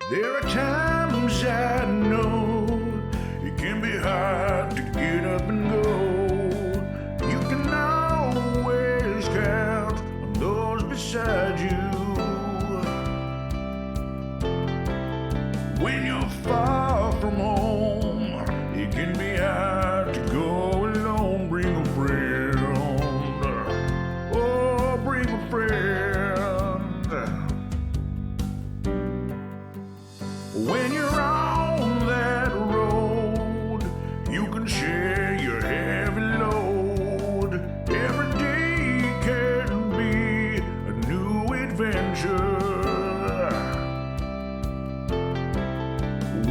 There are times I know it can be hard to get up and go. You can always count on those beside you. When you're far from home, it can be hard to go alone. Bring a friend. Oh, bring a friend. When you're on that road, you can share your heavy load. Every day can be a new adventure.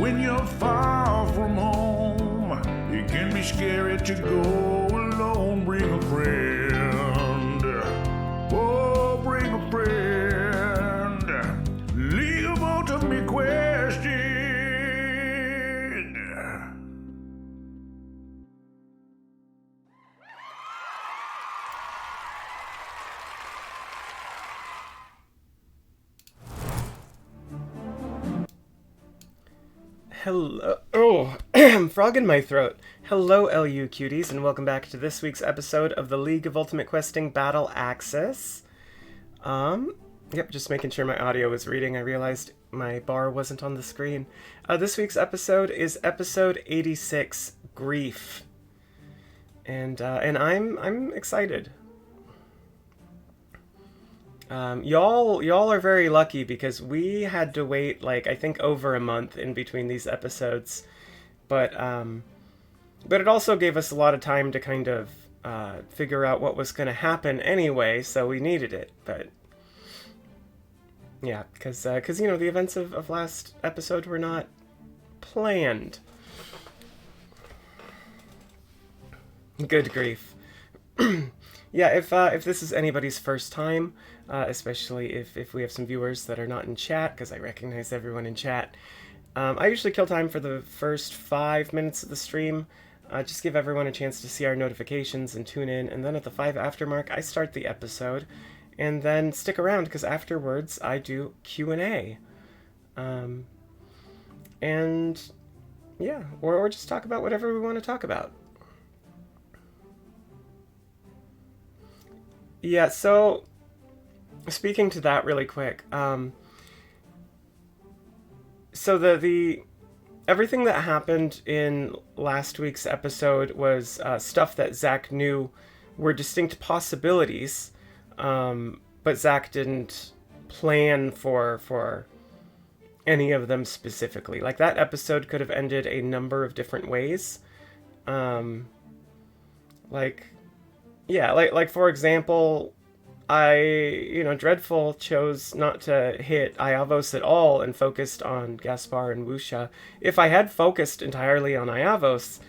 When you're far from home, it can be scary to go alone. Bring a friend. Oh, bring a friend. League of Ultimate Question. Hello. Oh, frog in my throat. Hello, LU cuties, and welcome back to this week's episode of the League of Ultimate Questing Battle Axis. Yep, just making sure my audio was reading. I realized my bar wasn't on the screen. This week's episode is episode 86, Grief, and I'm excited. Y'all are very lucky because we had to wait I think over a month in between these episodes, but it also gave us a lot of time to kind of figure out what was going to happen anyway, so we needed it. But yeah, because the events of last episode were not planned. Good grief. Yeah, if this is anybody's first time, especially if we have some viewers that are not in chat, because I recognize everyone in chat, I usually kill time for the first 5 minutes of the stream, just give everyone a chance to see our notifications and tune in, and then at the 5 after mark, I start the episode, and then stick around, because afterwards I do Q&A. And yeah, or just talk about whatever we want to talk about. Yeah, so speaking to that really quick, so the everything that happened in last week's episode was stuff that Zach knew were distinct possibilities, but Zach didn't plan for any of them specifically. Like, that episode could have ended a number of different ways. Like for example, Dreadful chose not to hit Iavos at all and focused on Gaspar and Wusha. If I had focused entirely on Iavos,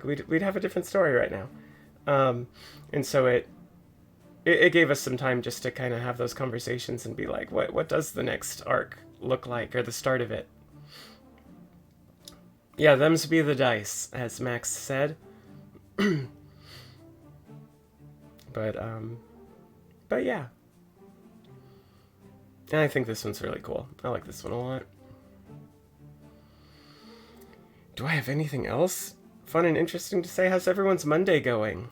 we'd have a different story right now. And so it gave us some time just to kind of have those conversations and be like, what does the next arc look like, or the start of it? Yeah, them's be the dice, as Max said. But yeah. And I think this one's really cool. I like this one a lot. Do I have anything else fun and interesting to say? How's everyone's Monday going?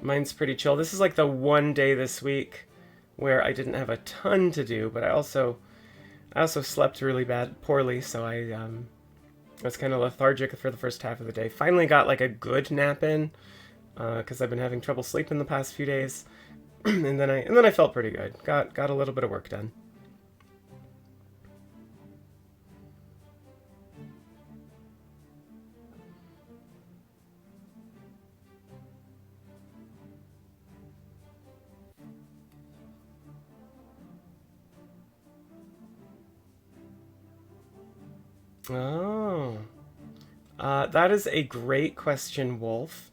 Mine's pretty chill. This is like the one day this week where I didn't have a ton to do, but I also slept really poorly, so I was kind of lethargic for the first half of the day. Finally got a good nap in, because I've been having trouble sleeping the past few days, and then I felt pretty good. Got a little bit of work done. Oh, that is a great question, Wolf.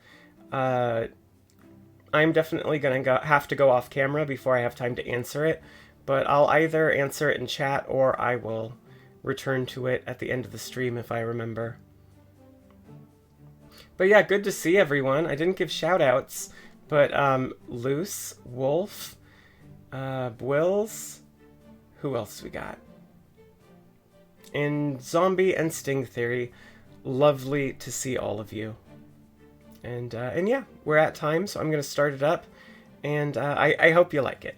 I'm definitely gonna have to go off camera before I have time to answer it, but I'll either answer it in chat or I will return to it at the end of the stream if I remember. But yeah, good to see everyone. I didn't give shout-outs, but Loose, Wolf, Bwills, who else we got? in Zombie and Sting Theory. Lovely to see all of you. And yeah, we're at time, so I'm going to start it up, and I hope you like it.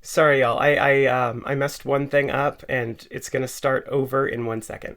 Sorry, y'all. I messed one thing up, and it's gonna start over in 1 second.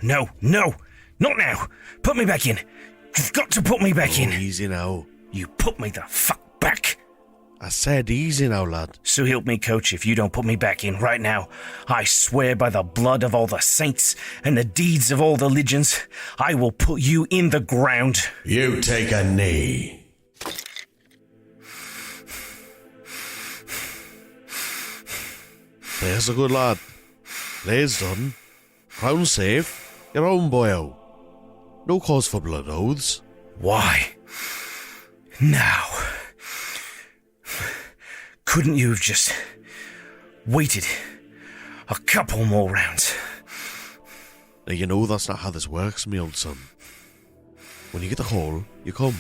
No, not now. Put me back in. You've got to put me back in. Easy now. You put me the fuck back. I said easy now, lad. So help me, coach, if you don't put me back in right now. I swear by the blood of all the saints and the deeds of all the legions, I will put you in the ground. You take a knee. There's a good lad. Play's done. Crown safe. Your own boy out. No cause for blood oaths. Why? Now. Couldn't you have just waited a couple more rounds? Now you know that's not how this works, me old son. When you get the hole, you come.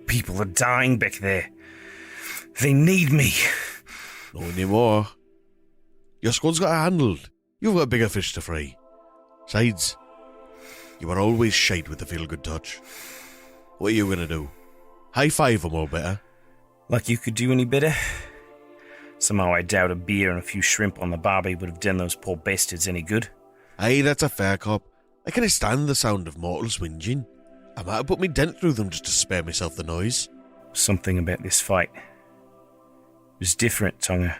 People are dying back there. They need me. No anymore. Your squad's got it handled. You've got bigger fish to fry. Besides, you were always shite with the feel-good touch. What are you gonna do? High five them all better? Like you could do any better? Somehow I doubt a beer and a few shrimp on the barbie would have done those poor bastards any good. Aye, that's a fair cop. I can't stand the sound of mortals whinging. I might have put me dent through them just to spare myself the noise. Something about this fight was different, Tonga.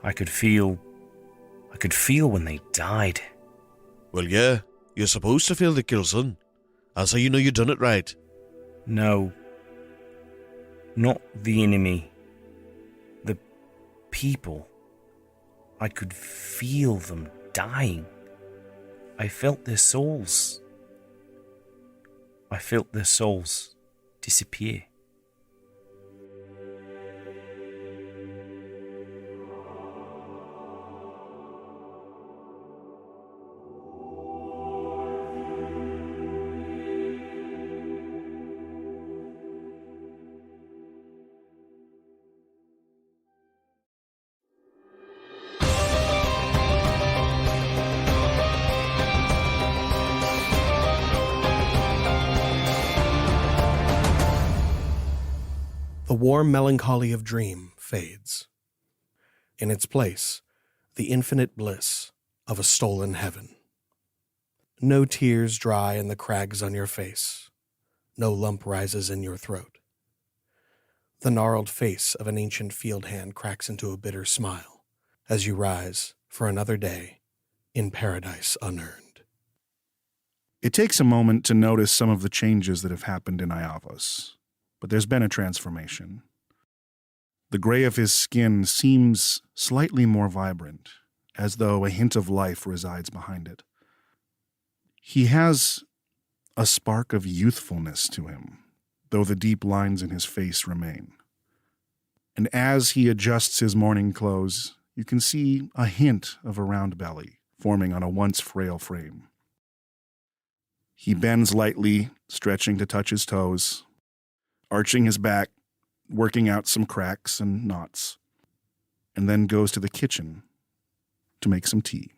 I could feel when they died. Well, yeah, you're supposed to feel the kill, son. That's how you know you done it right. No, not the enemy. The people. I could feel them dying. I felt their souls. I felt their souls disappear. The warm melancholy of dream fades. In its place, the infinite bliss of a stolen heaven. No tears dry in the crags on your face. No lump rises in your throat. The gnarled face of an ancient field hand cracks into a bitter smile as you rise for another day in paradise unearned. It takes a moment to notice some of the changes that have happened in Iavos, but there's been a transformation. The gray of his skin seems slightly more vibrant, as though a hint of life resides behind it. He has a spark of youthfulness to him, though the deep lines in his face remain. And as he adjusts his morning clothes, you can see a hint of a round belly forming on a once frail frame. He bends lightly, stretching to touch his toes, arching his back, working out some cracks and knots, and then goes to the kitchen to make some tea.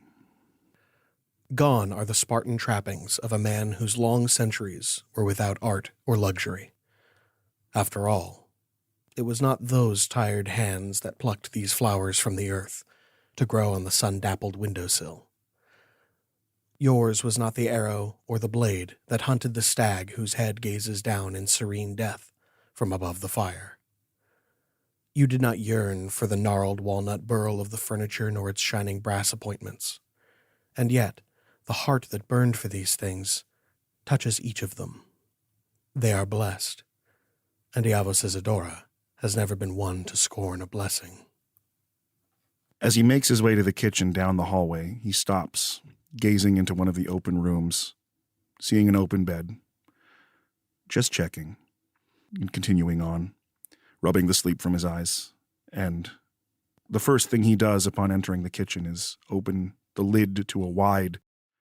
Gone are the Spartan trappings of a man whose long centuries were without art or luxury. After all, it was not those tired hands that plucked these flowers from the earth to grow on the sun-dappled windowsill. Yours was not the arrow or the blade that hunted the stag whose head gazes down in serene death from above the fire. You did not yearn for the gnarled walnut burl of the furniture nor its shining brass appointments. And yet, the heart that burned for these things touches each of them. They are blessed, and Iavos Isidora has never been one to scorn a blessing. As he makes his way to the kitchen down the hallway, he stops, gazing into one of the open rooms, seeing an open bed, just checking, and continuing on, rubbing the sleep from his eyes. And the first thing he does upon entering the kitchen is open the lid to a wide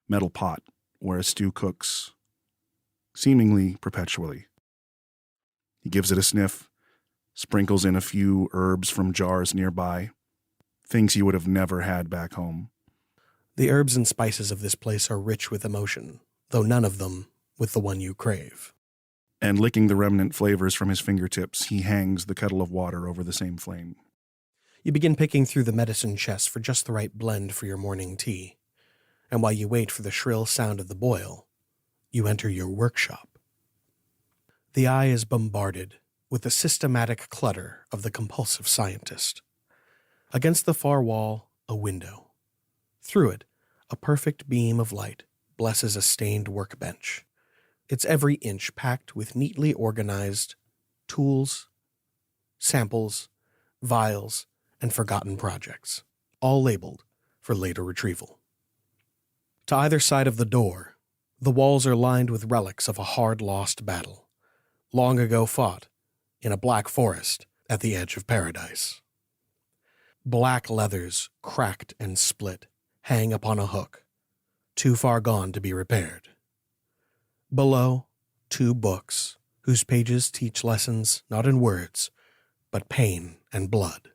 metal pot where a stew cooks, seemingly perpetually. He gives it a sniff, sprinkles in a few herbs from jars nearby, things he would have never had back home. The herbs and spices of this place are rich with emotion, though none of them with the one you crave. And licking the remnant flavors from his fingertips, he hangs the kettle of water over the same flame. You begin picking through the medicine chest for just the right blend for your morning tea, and while you wait for the shrill sound of the boil, you enter your workshop. The eye is bombarded with the systematic clutter of the compulsive scientist. Against the far wall, a window. Through it, a perfect beam of light blesses a stained workbench, its every inch packed with neatly organized tools, samples, vials, and forgotten projects, all labeled for later retrieval. To either side of the door, the walls are lined with relics of a hard-lost battle, long ago fought in a black forest at the edge of paradise. Black leathers, cracked and split, hang upon a hook, too far gone to be repaired. Below, 2 books, whose pages teach lessons not in words, but pain and blood.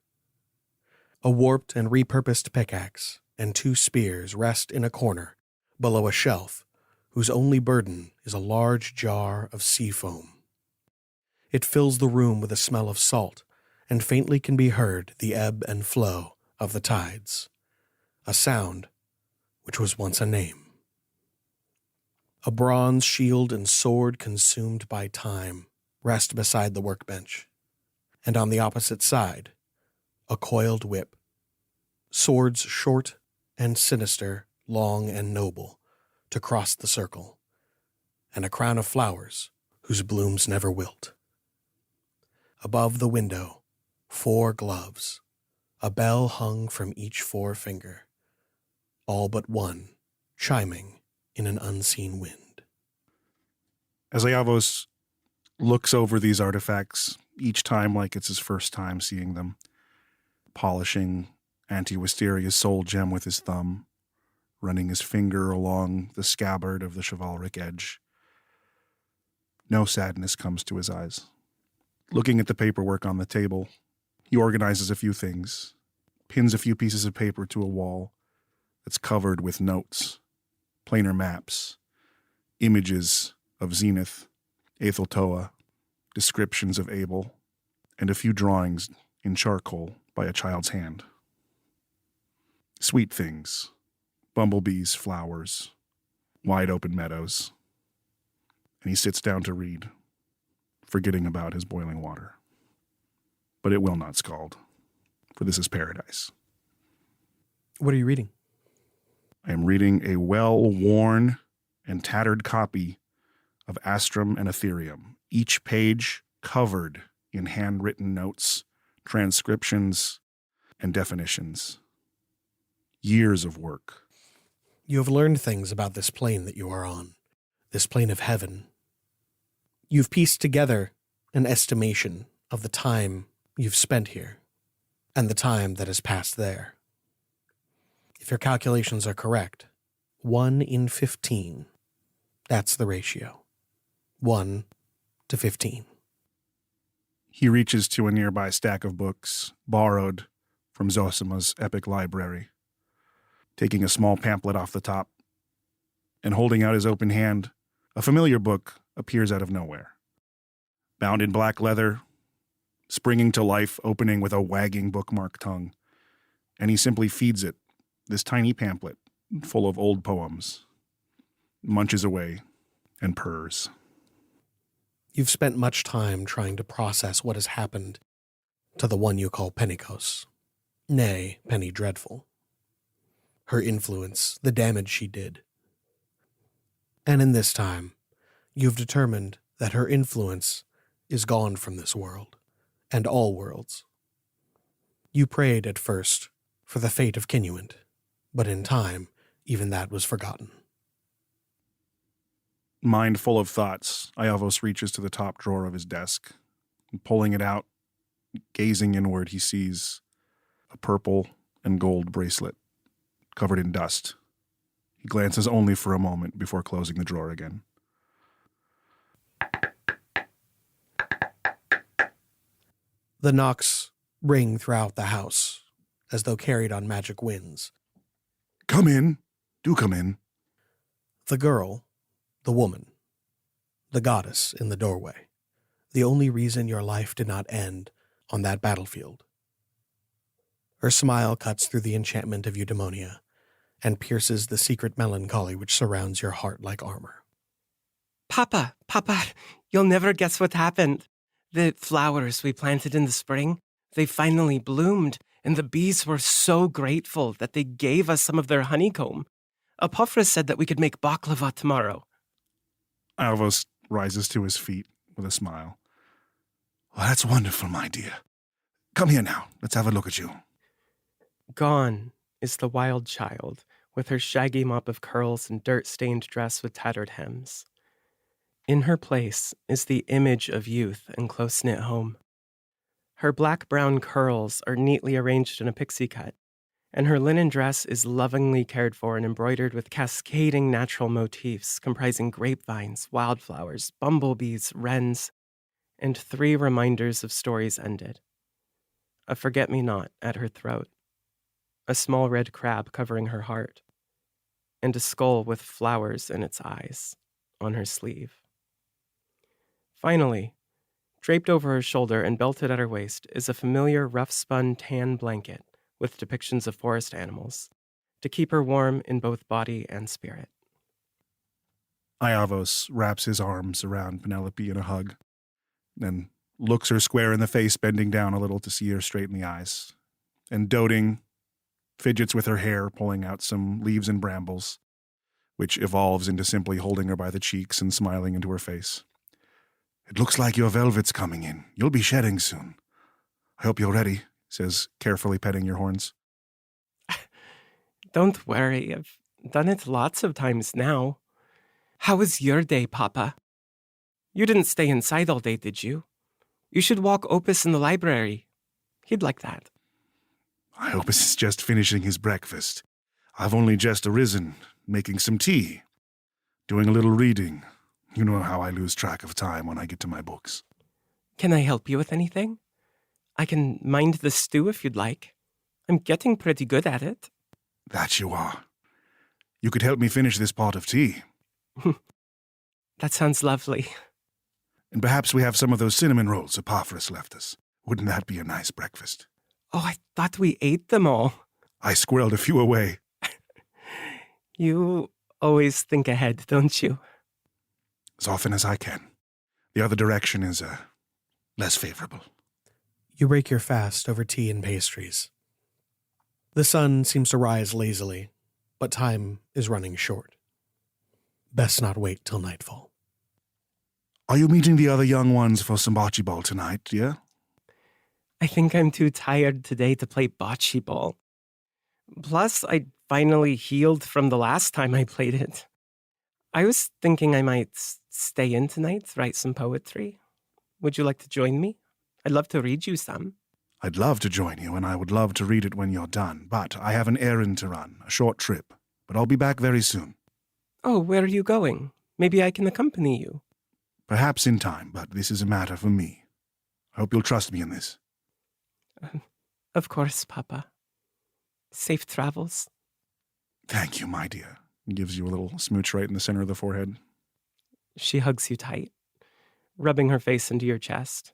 A warped and repurposed pickaxe and 2 spears rest in a corner below a shelf whose only burden is a large jar of sea foam. It fills the room with a smell of salt, and faintly can be heard the ebb and flow of the tides, a sound which was once a name. A bronze shield and sword consumed by time rest beside the workbench, and on the opposite side, a coiled whip, swords short and sinister, long and noble, to cross the circle, and a crown of flowers whose blooms never wilt. Above the window, 4 gloves, a bell hung from each forefinger, all but one chiming in an unseen wind. As Iavos looks over these artifacts, each time like it's his first time seeing them, polishing Anti-Wisteria's soul gem with his thumb, running his finger along the scabbard of the chivalric edge, no sadness comes to his eyes. Looking at the paperwork on the table, he organizes a few things, pins a few pieces of paper to a wall that's covered with notes, planar maps, images of Zenith, Aetheltoa, descriptions of Abel, and a few drawings in charcoal by a child's hand. Sweet things, bumblebees, flowers, wide open meadows. And he sits down to read, forgetting about his boiling water. But it will not scald, for this is paradise. What are you reading? I am reading a well-worn and tattered copy of Astrum and Ethereum, each page covered in handwritten notes, transcriptions, and definitions. Years of work. You have learned things about this plane that you are on, this plane of heaven. You've pieced together an estimation of the time you've spent here, and the time that has passed there. If your calculations are correct, 1 in 15. That's the ratio. 1 to 15. He reaches to a nearby stack of books, borrowed from Zosima's epic library, taking a small pamphlet off the top, and holding out his open hand, a familiar book appears out of nowhere. Bound in black leather, springing to life, opening with a wagging bookmark tongue, and he simply feeds it, this tiny pamphlet full of old poems, munches away, and purrs. You've spent much time trying to process what has happened to the one you call Pentecost, nay, Penny Dreadful. Her influence, the damage she did. And in this time, you've determined that her influence is gone from this world, and all worlds. You prayed at first for the fate of Kinuant, but in time, even that was forgotten. Mind full of thoughts, Iavos reaches to the top drawer of his desk. And pulling it out, gazing inward, he sees a purple and gold bracelet covered in dust. He glances only for a moment before closing the drawer again. The knocks ring throughout the house, as though carried on magic winds. Come in. Do come in. The girl, the woman, the goddess in the doorway, the only reason your life did not end on that battlefield. Her smile cuts through the enchantment of eudaimonia and pierces the secret melancholy which surrounds your heart like armor. Papa, you'll never guess what happened. The flowers we planted in the spring, they finally bloomed, and the bees were so grateful that they gave us some of their honeycomb. Apophis said that we could make baklava tomorrow. Iavos rises to his feet with a smile. Well, that's wonderful, my dear. Come here now. Let's have a look at you. Gone is the wild child, with her shaggy mop of curls and dirt-stained dress with tattered hems. In her place is the image of youth and close-knit home. Her black-brown curls are neatly arranged in a pixie cut, and her linen dress is lovingly cared for and embroidered with cascading natural motifs comprising grapevines, wildflowers, bumblebees, wrens, and 3 reminders of stories ended. A forget-me-not at her throat, a small red crab covering her heart, and a skull with flowers in its eyes on her sleeve. Finally, draped over her shoulder and belted at her waist is a familiar rough-spun tan blanket with depictions of forest animals to keep her warm in both body and spirit. Iavos wraps his arms around Penelope in a hug, then looks her square in the face, bending down a little to see her straight in the eyes, and doting, fidgets with her hair, pulling out some leaves and brambles, which evolves into simply holding her by the cheeks and smiling into her face. It looks like your velvet's coming in. You'll be shedding soon. I hope you're ready, says, carefully petting your horns. Don't worry, I've done it lots of times now. How was your day, Papa? You didn't stay inside all day, did you? You should walk Opus in the library. He'd like that. Opus is just finishing his breakfast. I've only just arisen, making some tea, doing a little reading. You know how I lose track of time when I get to my books. Can I help you with anything? I can mind the stew if you'd like. I'm getting pretty good at it. That you are. You could help me finish this pot of tea. That sounds lovely. And perhaps we have some of those cinnamon rolls Apophis left us. Wouldn't that be a nice breakfast? Oh, I thought we ate them all. I squirreled a few away. You always think ahead, don't you? As often as I can. The other direction is, less favorable. You break your fast over tea and pastries. The sun seems to rise lazily, but time is running short. Best not wait till nightfall. Are you meeting the other young ones for some bocce ball tonight, dear? I think I'm too tired today to play bocce ball. Plus, I finally healed from the last time I played it. I was thinking I might stay in tonight, write some poetry. Would you like to join me? I'd love to read you some. I'd love to join you, and I would love to read it when you're done, but I have an errand to run, a short trip. But I'll be back very soon. Oh, where are you going? Maybe I can accompany you. Perhaps in time, but this is a matter for me. I hope you'll trust me in this. Of course, Papa. Safe travels. Thank you, my dear. He gives you a little smooch right in the center of the forehead. She hugs you tight, rubbing her face into your chest.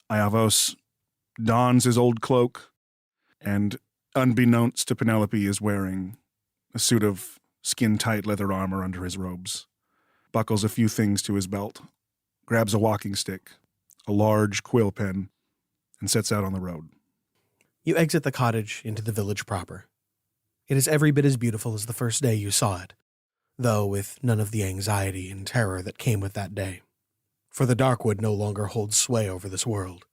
Iavos dons his old cloak, and unbeknownst to Penelope is wearing a suit of skin-tight leather armor under his robes, buckles a few things to his belt, grabs a walking stick, a large quill pen, and sets out on the road. You exit the cottage into the village proper. It is every bit as beautiful as the first day you saw it, though with none of the anxiety and terror that came with that day. For the Darkwood no longer holds sway over this world,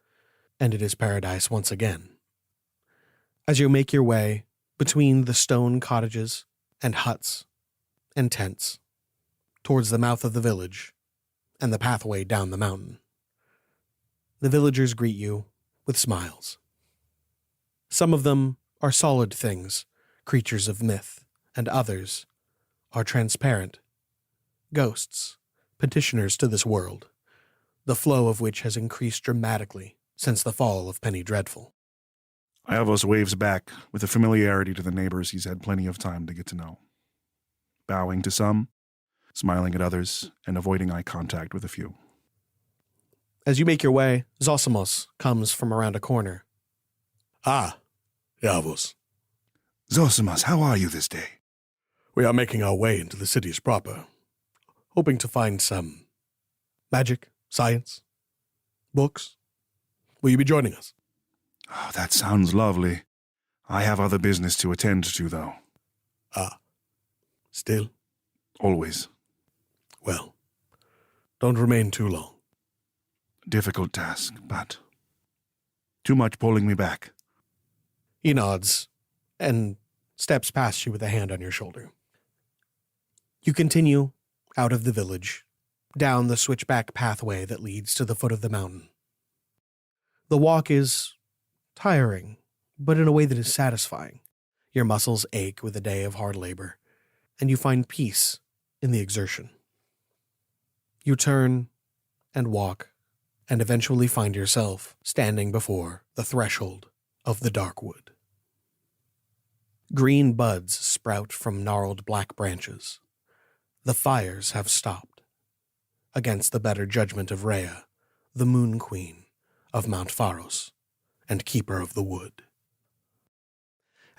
and it is paradise once again. As you make your way between the stone cottages and huts and tents, towards the mouth of the village and the pathway down the mountain, the villagers greet you with smiles. Some of them are solid things, creatures of myth, and others are transparent, ghosts, petitioners to this world, the flow of which has increased dramatically since the fall of Penny Dreadful. Iavos waves back with a familiarity to the neighbors he's had plenty of time to get to know, bowing to some, smiling at others, and avoiding eye contact with a few. As you make your way, Zosimos comes from around a corner. Ah, Iavos. Zosimas, how are you this day? We are making our way into the cities proper, hoping to find some magic, science, books. Will you be joining us? Oh, that sounds lovely. I have other business to attend to, though. Ah, still? Always. Well, don't remain too long. Difficult task, but too much pulling me back. He nods and steps past you with a hand on your shoulder. You continue out of the village, down the switchback pathway that leads to the foot of the mountain. The walk is tiring, but in a way that is satisfying. Your muscles ache with a day of hard labor, and you find peace in the exertion. You turn and walk, and eventually find yourself standing before the threshold of the Darkwood. Green buds sprout from gnarled black branches. The fires have stopped, against the better judgment of Rhea, the Moon Queen of Mount Pharos and Keeper of the Wood.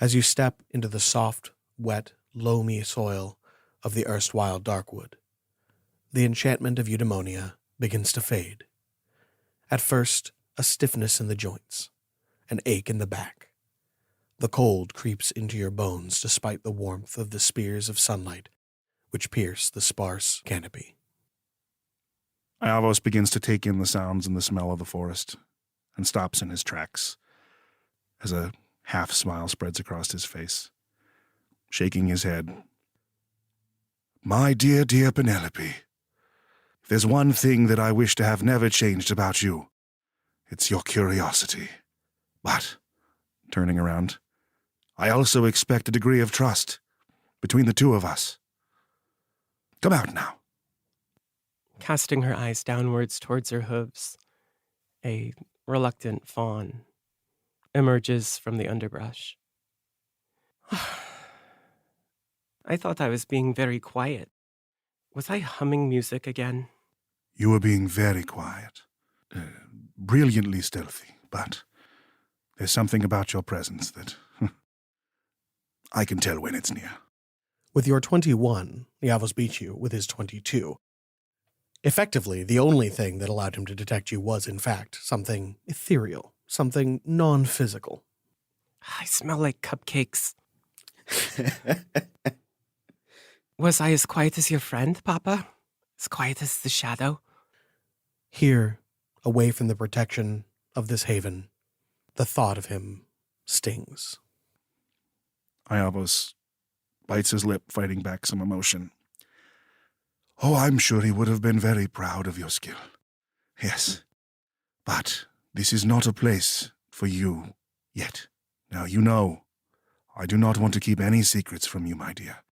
As you step into the soft, wet, loamy soil of the erstwhile Darkwood, the enchantment of eudaimonia begins to fade. At first, a stiffness in the joints, an ache in the back. The cold creeps into your bones despite the warmth of the spears of sunlight which pierce the sparse canopy. Iavos begins to take in the sounds and the smell of the forest, and stops in his tracks, as a half-smile spreads across his face, shaking his head. My dear, dear Penelope, if there's one thing that I wish to have never changed about you, it's your curiosity. But, turning around, I also expect a degree of trust between the two of us. Come out now. Casting her eyes downwards towards her hooves, a reluctant fawn emerges from the underbrush. I thought I was being very quiet. Was I humming music again? You were being very quiet, brilliantly stealthy, but there's something about your presence that I can tell when it's near. With your 21, Iavos beat you with his 22. Effectively, the only thing that allowed him to detect you was, in fact, something ethereal, something non-physical. I smell like cupcakes. Was I as quiet as your friend, Papa? As quiet as the shadow? Here, away from the protection of this haven, the thought of him stings. Iavos bites his lip, fighting back some emotion. Oh, I'm sure he would have been very proud of your skill. Yes, but this is not a place for you yet. Now you know, I do not want to keep any secrets from you, my dear,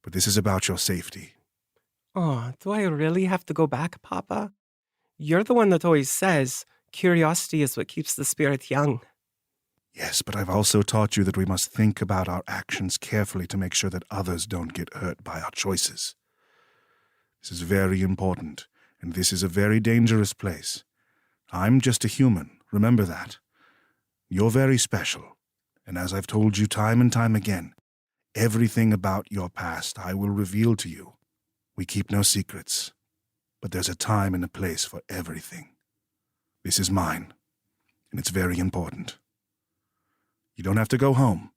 but this is about your safety. Oh, do I really have to go back, Papa? You're the one that always says curiosity is what keeps the spirit young. Yes, but I've also taught you that we must think about our actions carefully to make sure that others don't get hurt by our choices. This is very important, and this is a very dangerous place. I'm just a human, remember that. You're very special, and as I've told you time and time again, everything about your past I will reveal to you. We keep no secrets, but there's a time and a place for everything. This is mine, and it's very important. You don't have to go home,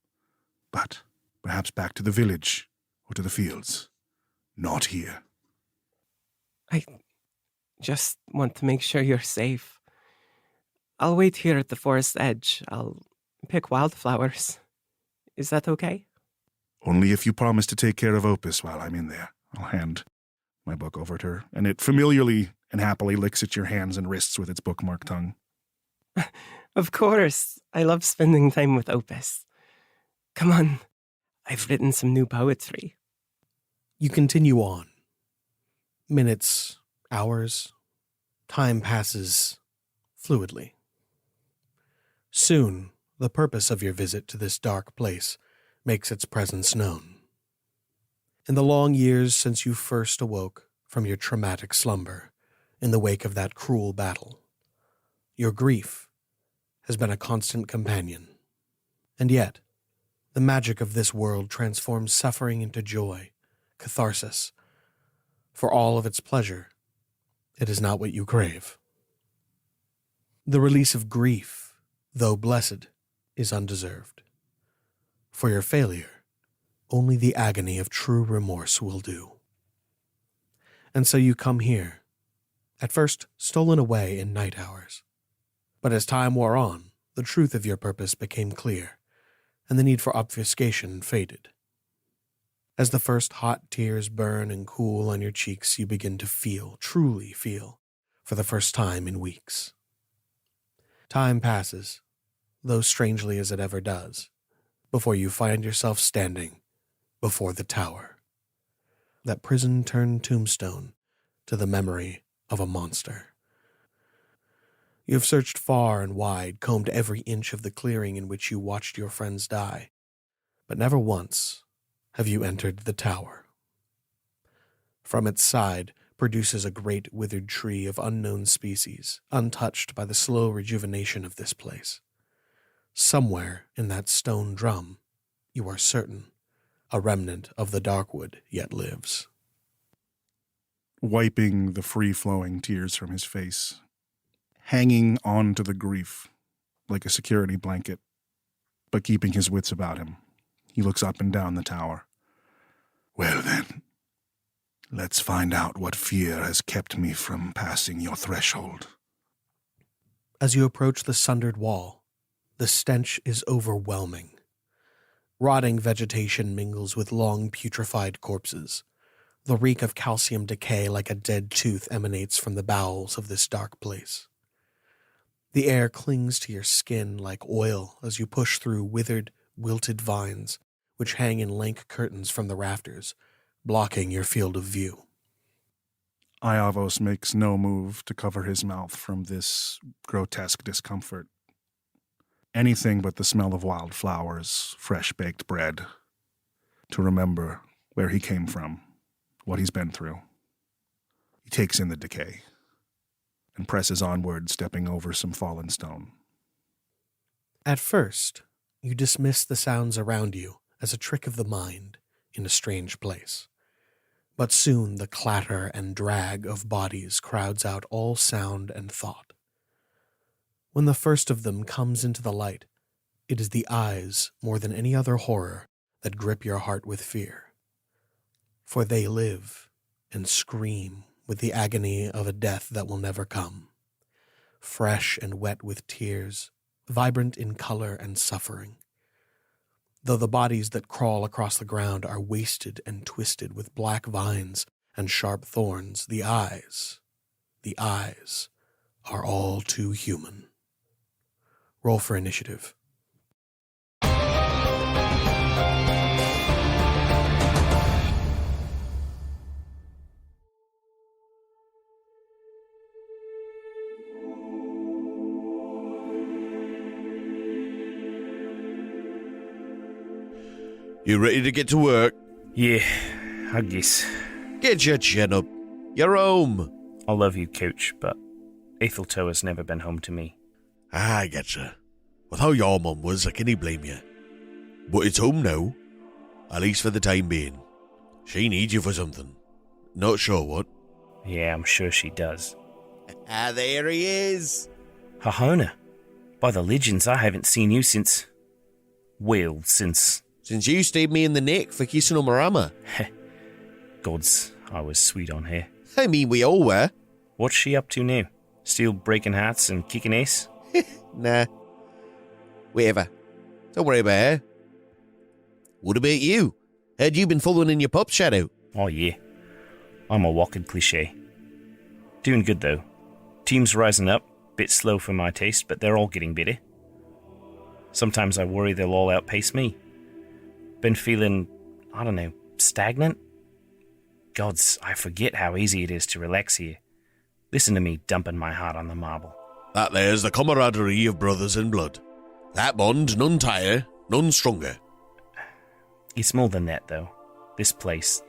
but perhaps back to the village or to the fields. Not here. I just want to make sure you're safe. I'll wait here at the forest edge. I'll pick wildflowers. Is that okay? Only if you promise to take care of Opus while I'm in there. I'll hand my book over to her, and it familiarly and happily licks at your hands and wrists with its bookmark tongue. Of course. I love spending time with Opus. Come on. I've written some new poetry. You continue on. Minutes, hours, time passes fluidly. Soon, the purpose of your visit to this dark place makes its presence known. In the long years since you first awoke from your traumatic slumber in the wake of that cruel battle, your grief has been a constant companion. And yet, the magic of this world transforms suffering into joy, catharsis. For all of its pleasure, it is not what you crave. The release of grief, though blessed, is undeserved. For your failure, only the agony of true remorse will do. And so you come here, at first stolen away in night hours. But as time wore on, the truth of your purpose became clear, and the need for obfuscation faded. As the first hot tears burn and cool on your cheeks, you begin to feel, truly feel, for the first time in weeks. Time passes, though strangely as it ever does, before you find yourself standing before the tower, that prison-turned tombstone to the memory of a monster. You have searched far and wide, combed every inch of the clearing in which you watched your friends die, but never once have you entered the tower. From its side produces a great withered tree of unknown species, untouched by the slow rejuvenation of this place. Somewhere in that stone drum, you are certain, a remnant of the Darkwood yet lives. Wiping the free-flowing tears from his face, hanging on to the grief like a security blanket, but keeping his wits about him, he looks up and down the tower. Well then, let's find out what fear has kept me from passing your threshold. As you approach the sundered wall, the stench is overwhelming. Rotting vegetation mingles with long putrefied corpses. The reek of calcium decay like a dead tooth emanates from the bowels of this dark place. The air clings to your skin like oil as you push through withered, wilted vines, which hang in lank curtains from the rafters, blocking your field of view. Iavos makes no move to cover his mouth from this grotesque discomfort. Anything but the smell of wildflowers, fresh-baked bread, to remember where he came from, what he's been through. He takes in the decay and presses onward, stepping over some fallen stone. At first, you dismiss the sounds around you as a trick of the mind in a strange place. But soon the clatter and drag of bodies crowds out all sound and thought. When the first of them comes into the light, it is the eyes, more than any other horror, that grip your heart with fear. For they live and scream with the agony of a death that will never come, fresh and wet with tears, vibrant in color and suffering. Though the bodies that crawl across the ground are wasted and twisted with black vines and sharp thorns, the eyes are all too human. Roll for initiative. You ready to get to work? Yeah, I guess. Get your chin up. You're home. I love you, Coach, but Etheltoe has never been home to me. I getcha. With how your mum was, I can't blame you. But it's home now. At least for the time being. She needs you for something. Not sure what. Yeah, I'm sure she does. There he is. Hahona, by the legends, I haven't seen you since... Well, since... Since you stabbed me in the neck for kissing on Marama. Gods, I was sweet on her. I mean, we all were. What's she up to now? Still breaking hearts and kicking ass? Nah. Whatever. Don't worry about her. What about you? Had you been following in your pup's shadow? Oh yeah. I'm a walking cliché. Doing good though. Team's rising up. Bit slow for my taste, but they're all getting better. Sometimes I worry they'll all outpace me. Been feeling, I don't know, stagnant? Gods, I forget how easy it is to relax here. Listen to me dumping my heart on the marble. That there's the camaraderie of brothers in blood. That bond, none tighter, none stronger. It's more than that, though. This place...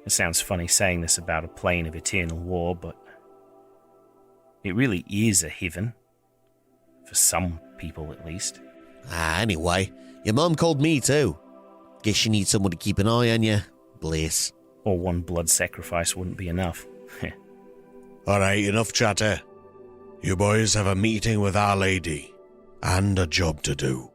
It sounds funny saying this about a plane of eternal war, but... It really is a heaven. For some people, at least. Anyway, your mum called me too. Guess you need someone to keep an eye on you. Bless. Or one blood sacrifice wouldn't be enough. Alright, enough chatter. You boys have a meeting with Our Lady. And a job to do.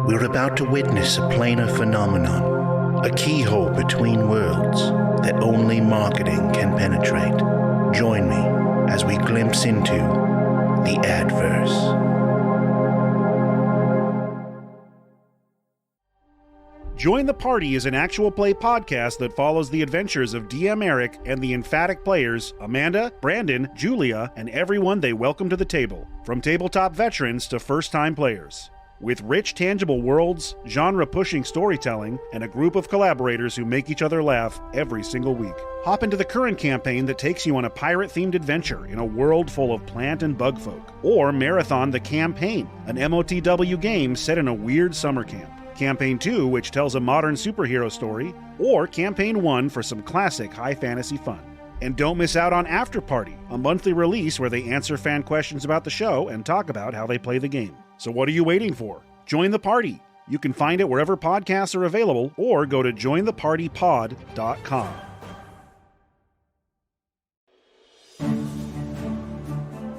We're about to witness a planar phenomenon, a keyhole between worlds that only marketing can penetrate. Join me as we glimpse into the Adverse. Join the Party is an actual play podcast that follows the adventures of DM Eric and the emphatic players Amanda, Brandon, Julia, and everyone they welcome to the table, from tabletop veterans to first-time players. With rich, tangible worlds, genre-pushing storytelling, and a group of collaborators who make each other laugh every single week. Hop into the current campaign that takes you on a pirate-themed adventure in a world full of plant and bug folk. Or marathon The Campaign, an MOTW game set in a weird summer camp. Campaign 2, which tells a modern superhero story, or Campaign 1 for some classic high fantasy fun. And don't miss out on After Party, a monthly release where they answer fan questions about the show and talk about how they play the game. So what are you waiting for? Join the party. You can find it wherever podcasts are available, or go to jointhepartypod.com.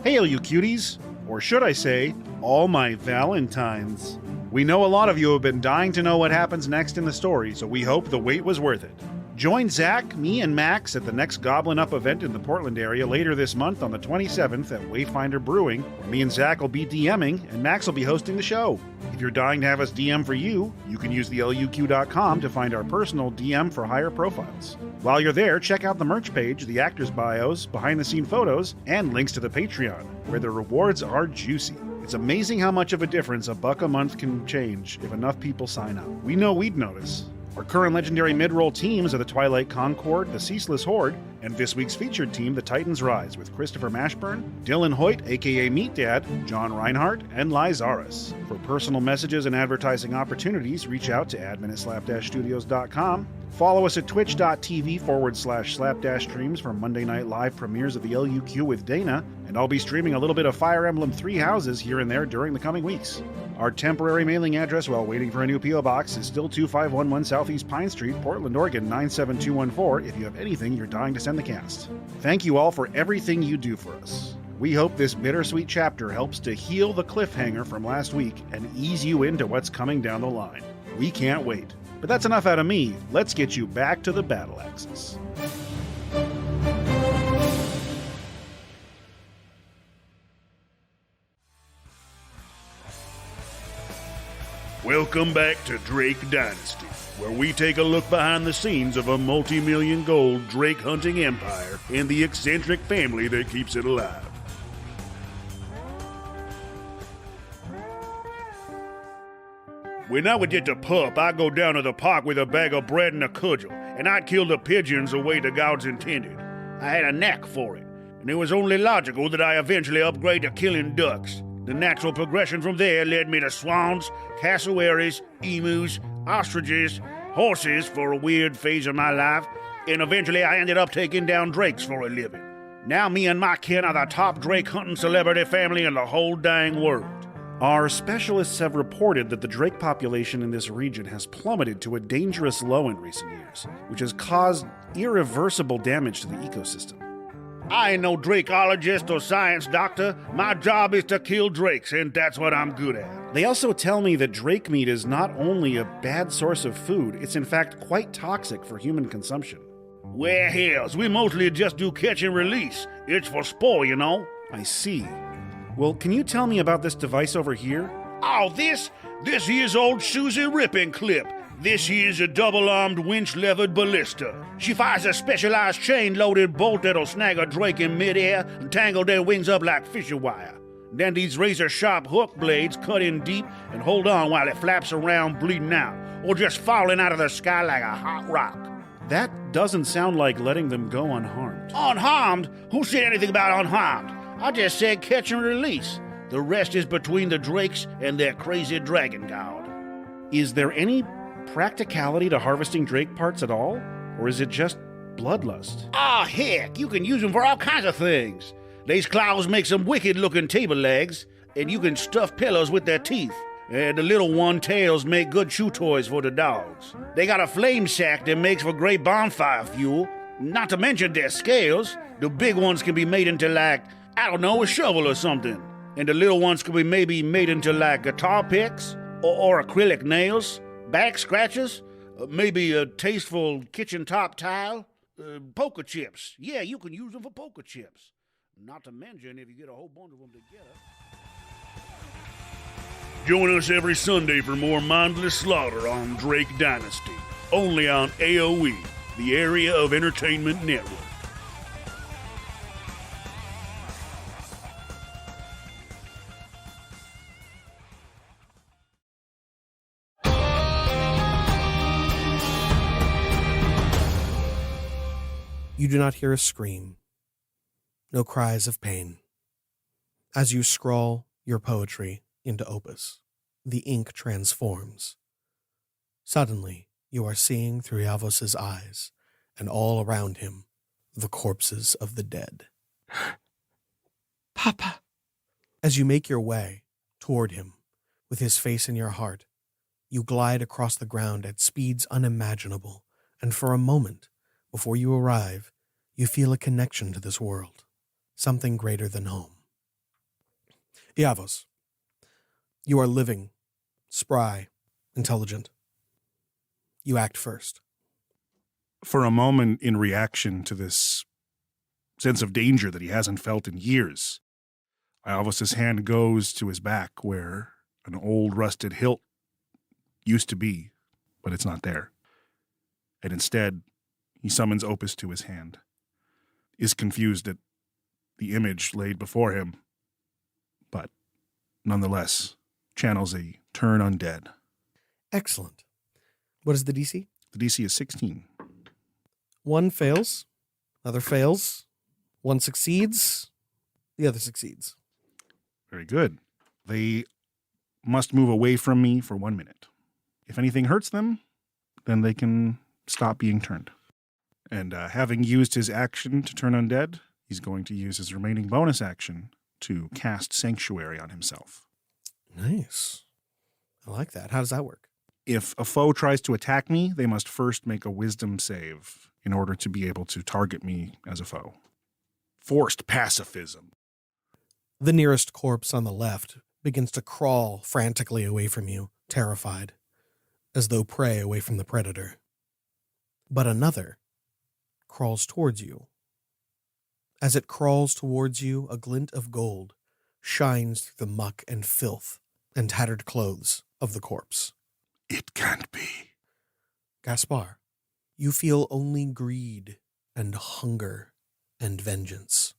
Hey, all you cuties, or should I say, all my Valentines. We know a lot of you have been dying to know what happens next in the story, so we hope the wait was worth it. Join Zach, me, and Max at the next Goblin Up event in the Portland area later this month on the 27th at Wayfinder Brewing, where me and Zach will be DMing and Max will be hosting the show. If you're dying to have us DM for you, you can use the LUQ.com to find our personal DM for higher profiles. While you're there, check out the merch page, the actors' bios, behind-the-scene photos, and links to the Patreon, where the rewards are juicy. It's amazing how much of a difference $1 a month can change if enough people sign up. We know we'd notice. Our current legendary mid-roll teams are the Twilight Concord, the Ceaseless Horde, and this week's featured team, the Titans Rise, with Christopher Mashburn, Dylan Hoyt, aka Meat Dad, John Reinhardt, and Lizaris. For personal messages and advertising opportunities, reach out to admin@slapdashstudios.com. Follow us at twitch.tv/slapdash streams for Monday night live premieres of the LUQ with Dana, and I'll be streaming a little bit of Fire Emblem Three Houses here and there during the coming weeks. Our temporary mailing address while waiting for a new P.O. Box is still 2511 Southeast Pine Street, Portland, Oregon 97214 if you have anything you're dying to send the cast. Thank you all for everything you do for us. We hope this bittersweet chapter helps to heal the cliffhanger from last week and ease you into what's coming down the line. We can't wait. But that's enough out of me. Let's get you back to the battle axis. Welcome back to Drake Dynasty, where we take a look behind the scenes of a multi-million gold Drake hunting empire and the eccentric family that keeps it alive. When I would get to pup, I'd go down to the park with a bag of bread and a cudgel, and I'd kill the pigeons the way the gods intended. I had a knack for it, and it was only logical that I eventually upgrade to killing ducks. The natural progression from there led me to swans, cassowaries, emus, ostriches, horses for a weird phase of my life, and eventually I ended up taking down drakes for a living. Now me and my kin are the top drake hunting celebrity family in the whole dang world. Our specialists have reported that the drake population in this region has plummeted to a dangerous low in recent years, which has caused irreversible damage to the ecosystem. I ain't no drakeologist or science doctor. My job is to kill drakes, and that's what I'm good at. They also tell me that drake meat is not only a bad source of food, it's in fact quite toxic for human consumption. Well, hells, we mostly just do catch and release. It's for sport, you know. I see. Well, can you tell me about this device over here? Oh, this here's old Susie Ripping Clip. This here's a double-armed winch-levered ballista. She fires a specialized chain-loaded bolt that'll snag a drake in midair and tangle their wings up like fishing wire. Then these razor-sharp hook blades cut in deep and hold on while it flaps around bleeding out, or just falling out of the sky like a hot rock. That doesn't sound like letting them go unharmed. Unharmed? Who said anything about unharmed? I just said catch and release. The rest is between the drakes and their crazy dragon god. Is there any practicality to harvesting drake parts at all? Or is it just bloodlust? Ah, heck, you can use them for all kinds of things. These claws make some wicked-looking table legs, and you can stuff pillows with their teeth. And the little one tails make good chew toys for the dogs. They got a flame sack that makes for great bonfire fuel. Not to mention their scales. The big ones can be made into like, I don't know, a shovel or something. And the little ones could be maybe made into like guitar picks or acrylic nails, back scratchers, maybe a tasteful kitchen top tile, poker chips. Yeah, you can use them for poker chips. Not to mention if you get a whole bunch of them together. Join us every Sunday for more mindless slaughter on Drake Dynasty. Only on AOE, the Area of Entertainment Network. You do not hear a scream, no cries of pain. As you scrawl your poetry into opus, the ink transforms. Suddenly, you are seeing through Yavos's eyes, and all around him, the corpses of the dead. Papa. As you make your way toward him, with his face in your heart, you glide across the ground at speeds unimaginable, and for a moment, before you arrive, you feel a connection to this world, something greater than home. Iavos, you are living, spry, intelligent. You act first. For a moment, in reaction to this sense of danger that he hasn't felt in years, Iavos' hand goes to his back where an old rusted hilt used to be, but it's not there. And instead, he summons Opus to his hand, is confused at the image laid before him, but nonetheless channels a turn undead. Excellent. What is the DC? The DC is 16. One fails, another fails, one succeeds, the other succeeds. Very good. They must move away from me for 1 minute. If anything hurts them, then they can stop being turned. And having used his action to turn undead, he's going to use his remaining bonus action to cast Sanctuary on himself. Nice. I like that. How does that work? If a foe tries to attack me, they must first make a wisdom save in order to be able to target me as a foe. Forced pacifism. The nearest corpse on the left begins to crawl frantically away from you, terrified, as though prey away from the predator. But another crawls towards you. As it crawls towards you, a glint of gold shines through the muck and filth and tattered clothes of the corpse. It can't be. Gaspar, you feel only greed and hunger and vengeance.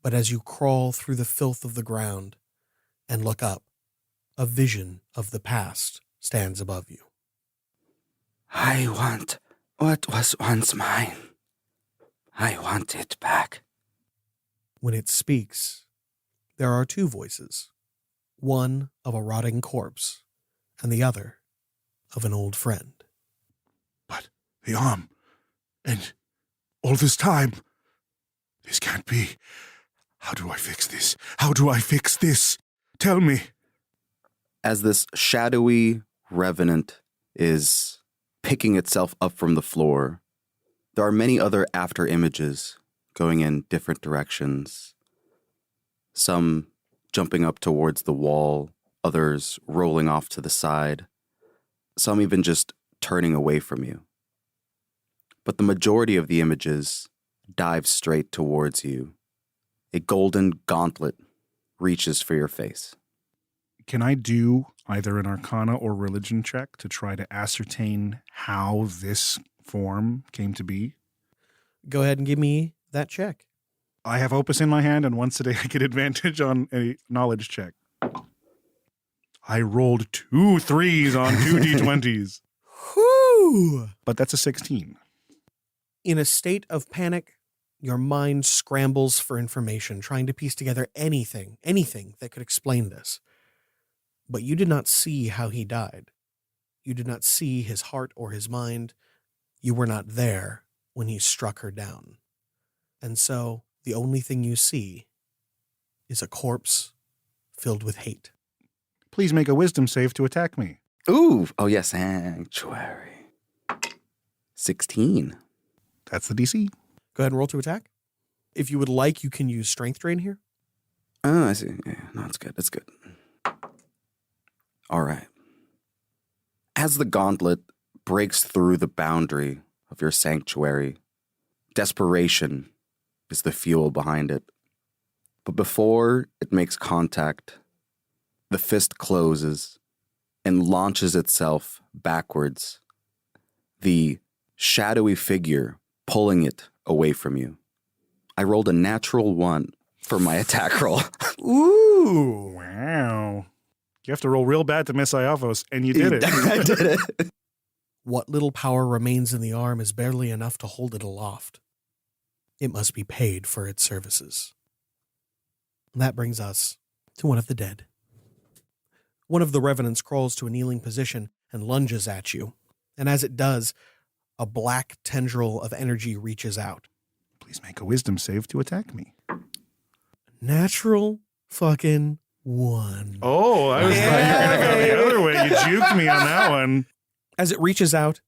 But as you crawl through the filth of the ground and look up, a vision of the past stands above you. I want what was once mine. I want it back. When it speaks, there are two voices, one of a rotting corpse and the other of an old friend. But the arm, and all this time, this can't be. How do I fix this? How do I fix this? Tell me. As this shadowy revenant is picking itself up from the floor, there are many other after images going in different directions. Some jumping up towards the wall, others rolling off to the side, some even just turning away from you. But the majority of the images dive straight towards you. A golden gauntlet reaches for your face. Can I do either an Arcana or Religion check to try to ascertain how this form came to be? Go ahead and give me that check. I have Opus in my hand, and once a day I get advantage on a knowledge check. I rolled 2 3s on 2 d20s. Whew! But that's a 16. In a state of panic, your mind scrambles for information, trying to piece together anything that could explain this. But you did not see how he died. You did not see his heart or his mind. You were not there when he struck her down. And so the only thing you see is a corpse filled with hate. Please make a wisdom save to attack me. Ooh, oh yes, sanctuary. 16. That's the DC. Go ahead and roll to attack. If you would like, you can use strength drain here. Oh, I see. Yeah, no, it's good. It's good. All right. As the gauntlet breaks through the boundary of your sanctuary, desperation is the fuel behind it. But before it makes contact, the fist closes and launches itself backwards, the shadowy figure pulling it away from you. I rolled a natural 1 for my attack roll. Ooh! Wow. You have to roll real bad to miss Iavos, and you did it. I did it. What little power remains in the arm is barely enough to hold it aloft. It must be paid for its services. That brings us to one of the dead. One of the revenants crawls to a kneeling position and lunges at you, and as it does, a black tendril of energy reaches out. Please make a wisdom save to attack me. Natural fucking 1. Oh, I was thought you were going to go the other way. You juked me on that one. As it reaches out,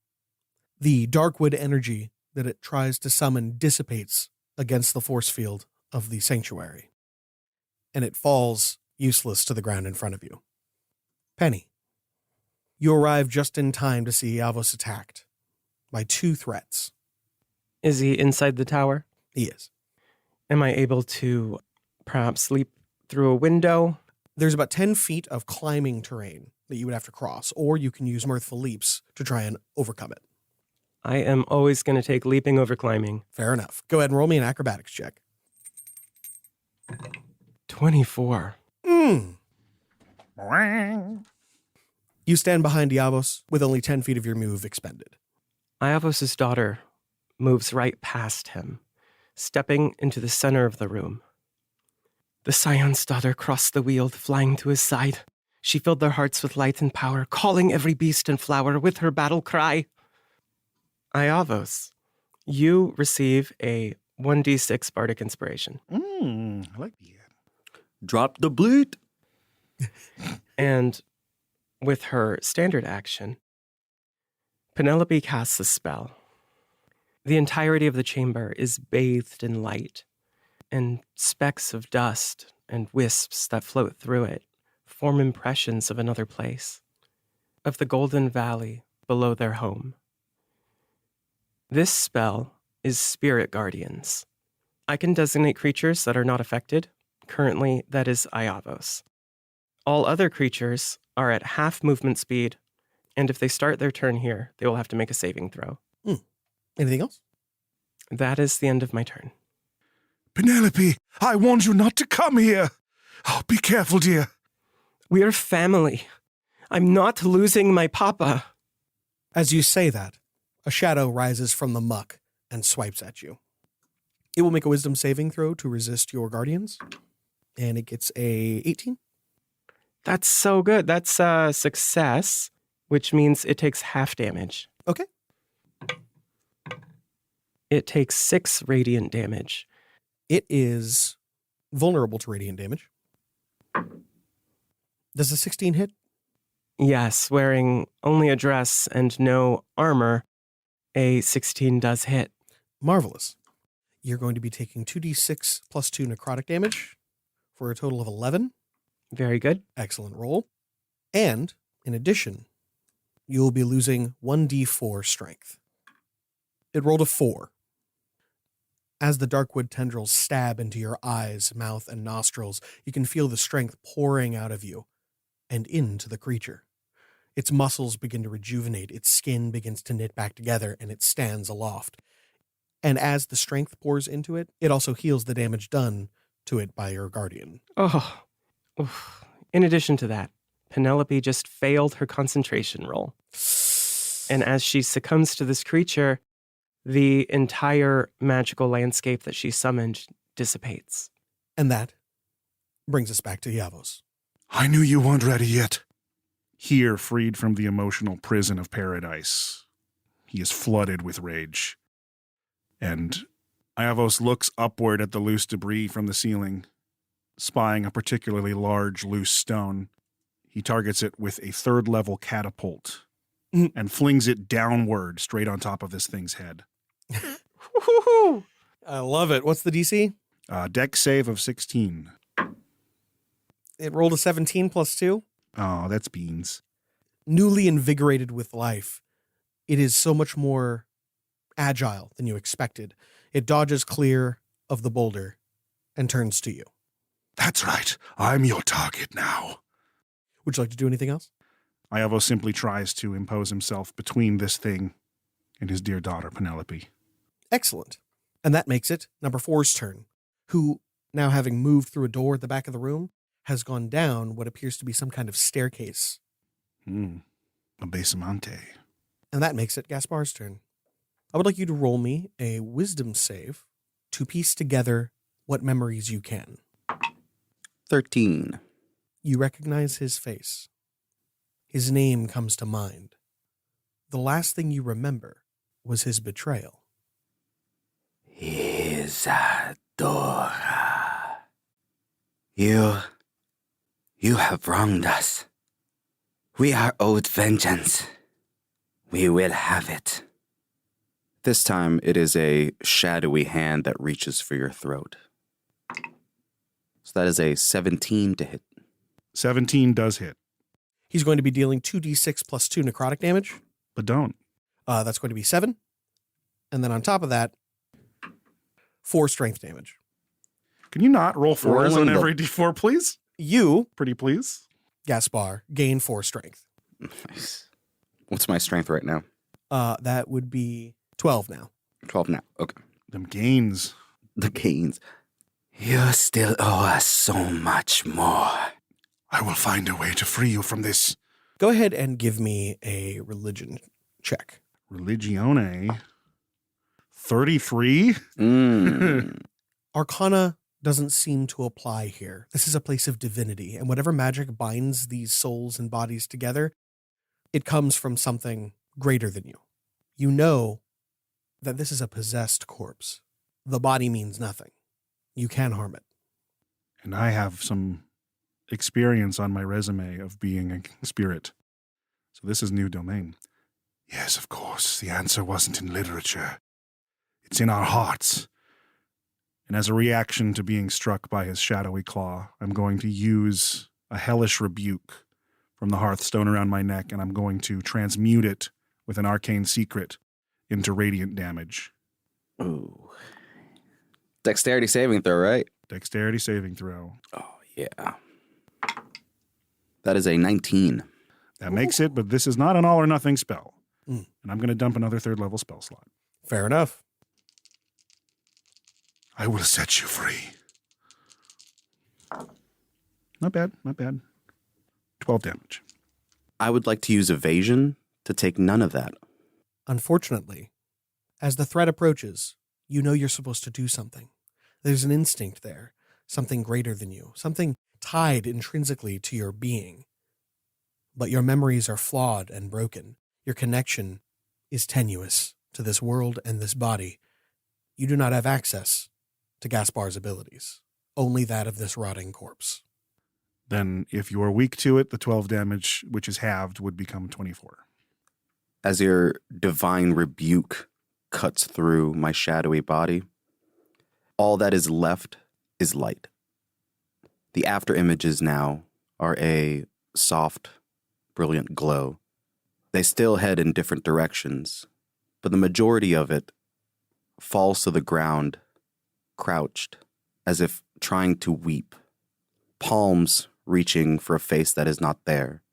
the darkwood energy that it tries to summon dissipates against the force field of the sanctuary, and it falls useless to the ground in front of you. Penny, you arrive just in time to see Iavos attacked by 2 threats. Is he inside the tower? He is. Am I able to perhaps leap through a window? There's about 10 feet of climbing terrain that you would have to cross, or you can use mirthful leaps to try and overcome it. I am always going to take leaping over climbing. Fair enough. Go ahead and roll me an acrobatics check. 24. You stand behind Iavos with only 10 feet of your move expended. Iavos' daughter moves right past him, stepping into the center of the room. The Scion's daughter crossed the weald, flying to his side. She filled their hearts with light and power, calling every beast and flower with her battle cry. Iavos, you receive a 1d6 bardic inspiration. I like that. Drop the bleat. And with her standard action, Penelope casts a spell. The entirety of the chamber is bathed in light, and specks of dust and wisps that float through it form impressions of another place, of the golden valley below their home. This spell is Spirit Guardians. I can designate creatures that are not affected. Currently, that is Iavos. All other creatures are at half movement speed, and if they start their turn here, they will have to make a saving throw. Anything else? That is the end of my turn. Penelope, I warned you not to come here. Oh, be careful, dear. We are family. I'm not losing my papa. As you say that, a shadow rises from the muck and swipes at you. It will make a wisdom saving throw to resist your guardians, and it gets a 18. That's so good. That's a success, which means it takes half damage. Okay. It takes 6 radiant damage. It is vulnerable to radiant damage. Does a 16 hit? Yes, wearing only a dress and no armor, a 16 does hit. Marvelous. You're going to be taking 2d6 plus 2 necrotic damage for a total of 11. Very good. Excellent roll. And, in addition, you'll be losing 1d4 strength. It rolled a 4. As the darkwood tendrils stab into your eyes, mouth, and nostrils, you can feel the strength pouring out of you and into the creature. Its muscles begin to rejuvenate, its skin begins to knit back together, and it stands aloft. And as the strength pours into it, it also heals the damage done to it by your guardian. Oh. Oof. In addition to that, Penelope just failed her concentration roll. And as she succumbs to this creature, the entire magical landscape that she summoned dissipates. And that brings us back to Yavos. I knew you weren't ready yet. Here, freed from the emotional prison of paradise, he is flooded with rage. And Iavos looks upward at the loose debris from the ceiling, spying a particularly large loose stone. He targets it with a 3rd-level catapult and flings it downward straight on top of this thing's head. I love it. What's the DC? Dex save of 16. It rolled a 17 plus 2. Oh, that's beans. Newly invigorated with life, it is so much more agile than you expected. It dodges clear of the boulder and turns to you. That's right. I'm your target now. Would you like to do anything else? Iavo simply tries to impose himself between this thing and his dear daughter, Penelope. Excellent. And that makes it number 4's turn, who, now having moved through a door at the back of the room, has gone down what appears to be some kind of staircase. A basement. And that makes it Gaspar's turn. I would like you to roll me a wisdom save to piece together what memories you can. 13. You recognize his face. His name comes to mind. The last thing you remember was his betrayal. Isadora. You have wronged us. We are owed vengeance. We will have it. This time, it is a shadowy hand that reaches for your throat. So that is a 17 to hit. 17 does hit. He's going to be dealing 2d6 plus 2 necrotic damage. But don't. That's going to be 7. And then on top of that, 4 strength damage. Can you not roll 4s on Rolling every d4, please? You, Pretty please. Gaspar, gain 4 strength. Nice. What's my strength right now? That would be 12 now. 12 now. Okay. Them gains. The gains. You still owe us so much more. I will find a way to free you from this. Go ahead and give me a religion check. Religione. 33? Arcana doesn't seem to apply here. This is a place of divinity, and whatever magic binds these souls and bodies together, it comes from something greater than you. You know that this is a possessed corpse. The body means nothing. You can harm it. And I have some experience on my resume of being a spirit. So this is new domain. Yes, of course, the answer wasn't in literature. It's in our hearts. And as a reaction to being struck by his shadowy claw, I'm going to use a hellish rebuke from the hearthstone around my neck, and I'm going to transmute it with an arcane secret into radiant damage. Ooh. Dexterity saving throw, right? Dexterity saving throw. Oh, yeah. That is a 19. That makes it, but this is not an all or nothing spell. And I'm going to dump another 3rd level spell slot. Fair enough. I will set you free. Not bad, not bad. 12 damage. I would like to use evasion to take none of that. Unfortunately, as the threat approaches, you know you're supposed to do something. There's an instinct there, something greater than you, something tied intrinsically to your being. But your memories are flawed and broken. Your connection is tenuous to this world and this body. You do not have access to Gaspar's abilities, only that of this rotting corpse. Then if you are weak to it, the 12 damage, which is halved, would become 24. As your divine rebuke cuts through my shadowy body, all that is left is light. The after images now are a soft, brilliant glow. They still head in different directions, but the majority of it falls to the ground, crouched, as if trying to weep, palms reaching for a face that is not there,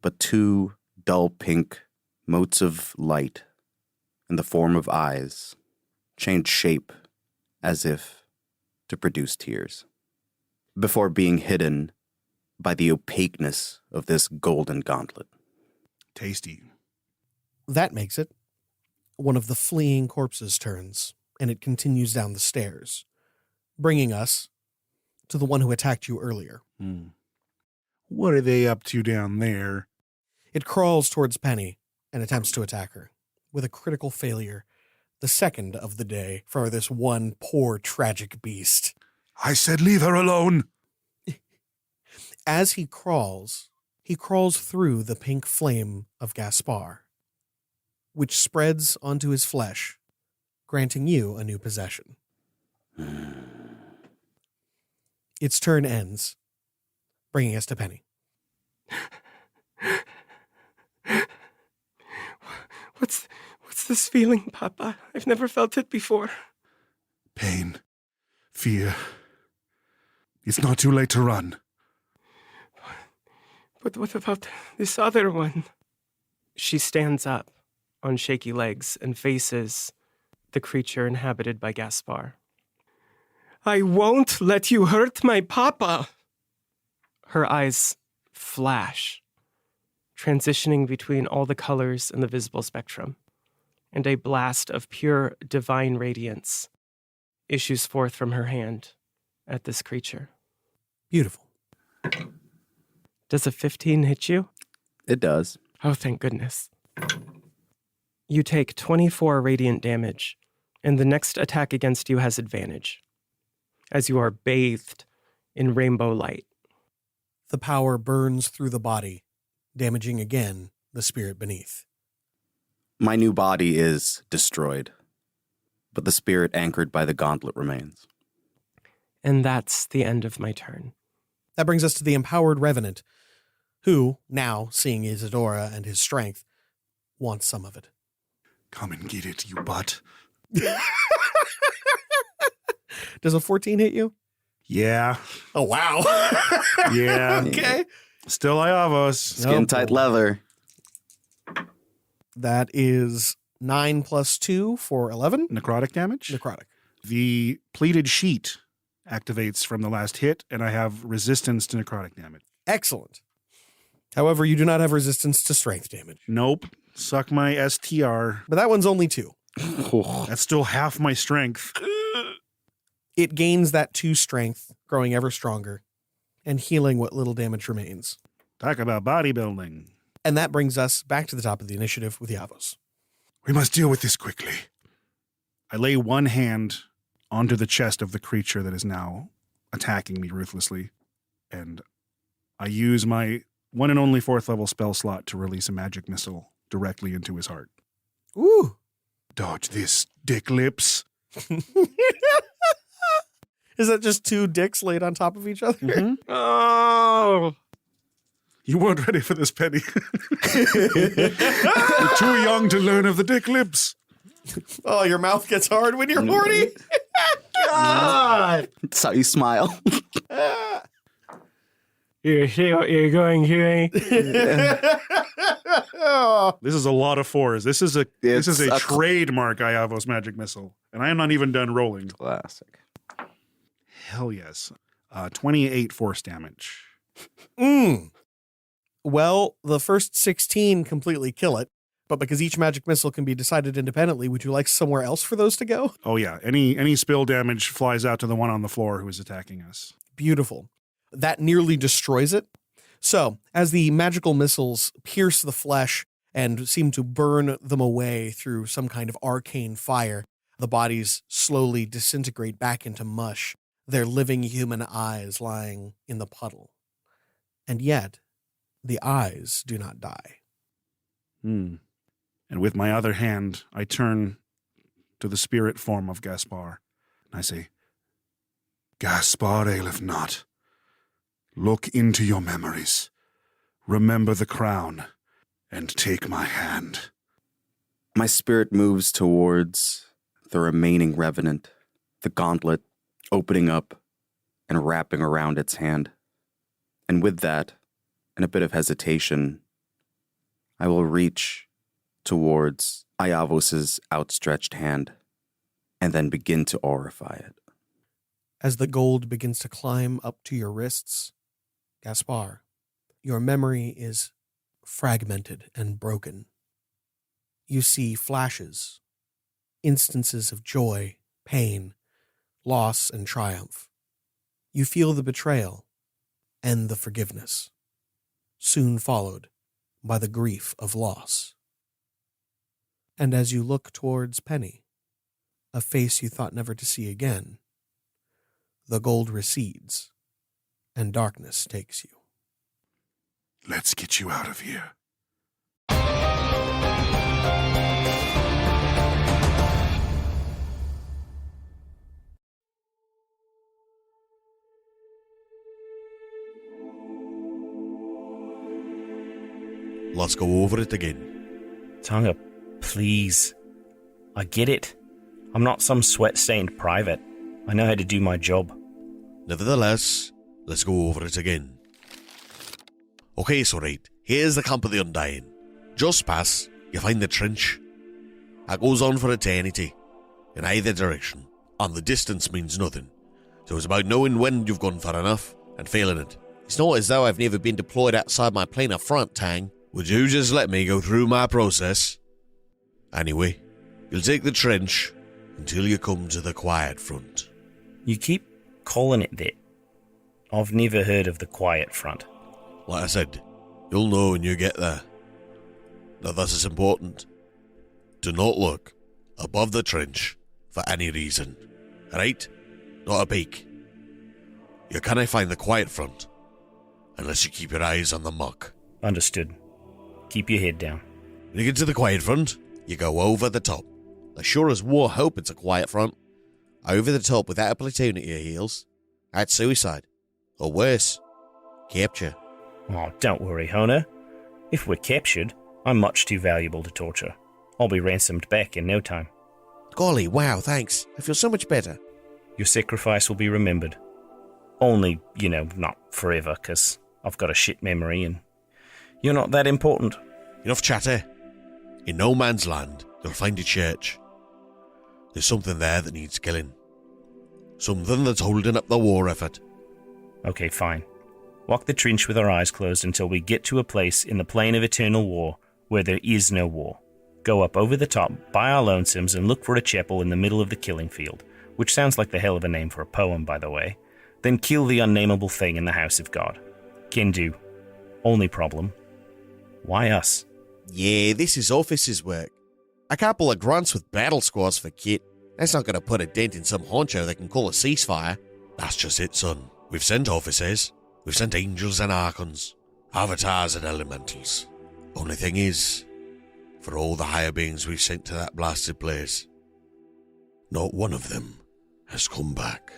but 2 dull pink motes of light in the form of eyes change shape as if to produce tears, before being hidden by the opaqueness of this golden gauntlet. Tasty. That makes it. One of the fleeing corpses turns, and it continues down the stairs, bringing us to the one who attacked you earlier. What are they up to down there? It crawls towards Penny and attempts to attack her, with a critical failure, the second of the day for this one poor tragic beast. I said leave her alone. As he crawls through the pink flame of Gaspar, which spreads onto his flesh, granting you a new possession. Its turn ends, bringing us to Penny. What's this feeling, Papa? I've never felt it before. Pain. Fear. It's not too late to run. But what about this other one? She stands up on shaky legs and faces the creature inhabited by Gaspar. I won't let you hurt my Papa! Her eyes flash, transitioning between all the colors in the visible spectrum, and a blast of pure divine radiance issues forth from her hand at this creature. Beautiful. Does a 15 hit you? It does. Oh, thank goodness. You take 24 radiant damage, and the next attack against you has advantage, as you are bathed in rainbow light. The power burns through the body, damaging again the spirit beneath. My new body is destroyed, but the spirit anchored by the gauntlet remains. And that's the end of my turn. That brings us to the empowered revenant, who, now seeing Isadora and his strength, wants some of it. Come and get it, you butt. Does a 14 hit you? Yeah. Oh, wow. Yeah. Okay. Still Iavos. Skin tight leather. That is 9 plus 2 for 11. Necrotic damage. Necrotic. The pleated sheet activates from the last hit, and I have resistance to necrotic damage. Excellent. However, you do not have resistance to strength damage. Nope. Suck my STR. But that one's only 2. That's still half my strength. It gains that 2 strength, growing ever stronger, and healing what little damage remains. Talk about bodybuilding. And that brings us back to the top of the initiative with Yavos. We must deal with this quickly. I lay one hand onto the chest of the creature that is now attacking me ruthlessly, and I use my one and only 4th level spell slot to release a magic missile directly into his heart. Ooh. Dodge this, dick lips. Is that just 2 dicks laid on top of each other? Mm-hmm. Oh! You weren't ready for this, Penny. You're too young to learn of the dick lips. Oh, your mouth gets hard when you're horny? God! That's how you smile. You see what you're going to me? This is a lot of fours. This is a trademark Iavos magic missile, and I am not even done rolling. Classic. Hell yes. 28 force damage. Well, the first 16 completely kill it, but because each magic missile can be decided independently, would you like somewhere else for those to go? Oh yeah, any spill damage flies out to the one on the floor who is attacking us. Beautiful. That nearly destroys it. So, as the magical missiles pierce the flesh and seem to burn them away through some kind of arcane fire, the bodies slowly disintegrate back into mush, their living human eyes lying in the puddle. And yet, the eyes do not die. And with my other hand, I turn to the spirit form of Gaspar, and I say, Gaspar Aelif Not, look into your memories, remember the crown, and take my hand. My spirit moves towards the remaining revenant, the gauntlet opening up and wrapping around its hand. And with that, and a bit of hesitation, I will reach towards Iavos' outstretched hand and then begin to aurify it. As the gold begins to climb up to your wrists, Gaspar, your memory is fragmented and broken. You see flashes, instances of joy, pain, loss, and triumph. You feel the betrayal and the forgiveness, soon followed by the grief of loss. And as you look towards Penny, a face you thought never to see again, the gold recedes and darkness takes you. Let's get you out of here. Let's go over it again. Tonga, please. I get it. I'm not some sweat-stained private. I know how to do my job. Nevertheless, let's go over it again. Okay, so right, here's the camp of the Undying. Just past, you find the trench. That goes on for eternity, in either direction, and the distance means nothing. So it's about knowing when you've gone far enough, and failing it. It's not as though I've never been deployed outside my plane of front, Tang. Would you just let me go through my process? Anyway, you'll take the trench until you come to the quiet front. You keep calling it that. I've never heard of the quiet front. Like I said, you'll know when you get there. Now this is important. Do not look above the trench for any reason. Right? Not a peek. You cannot find the quiet front unless you keep your eyes on the muck. Understood. Keep your head down. When you get to the quiet front, you go over the top. As sure as war hope it's a quiet front. Over the top without a platoon at your heels. That's suicide. Or worse, capture. Oh, don't worry, Hona. If we're captured, I'm much too valuable to torture. I'll be ransomed back in no time. Golly, wow, thanks. I feel so much better. Your sacrifice will be remembered. Only, not forever, 'cause I've got a shit memory and you're not that important. Enough chatter. In no man's land, you'll find a church. There's something there that needs killing. Something that's holding up the war effort. Okay, fine. Walk the trench with our eyes closed until we get to a place in the plane of eternal war where there is no war. Go up over the top, by our lonesomes, and look for a chapel in the middle of the killing field, which sounds like the hell of a name for a poem, by the way. Then kill the unnameable thing in the house of God. Can do. Only problem. Why us? Yeah, this is officers' work. A couple of grunts with battle squads for kit. That's not going to put a dent in some honcho that can call a ceasefire. That's just it, son. We've sent officers. We've sent angels and archons, avatars and elementals. Only thing is, for all the higher beings we've sent to that blasted place, not one of them has come back.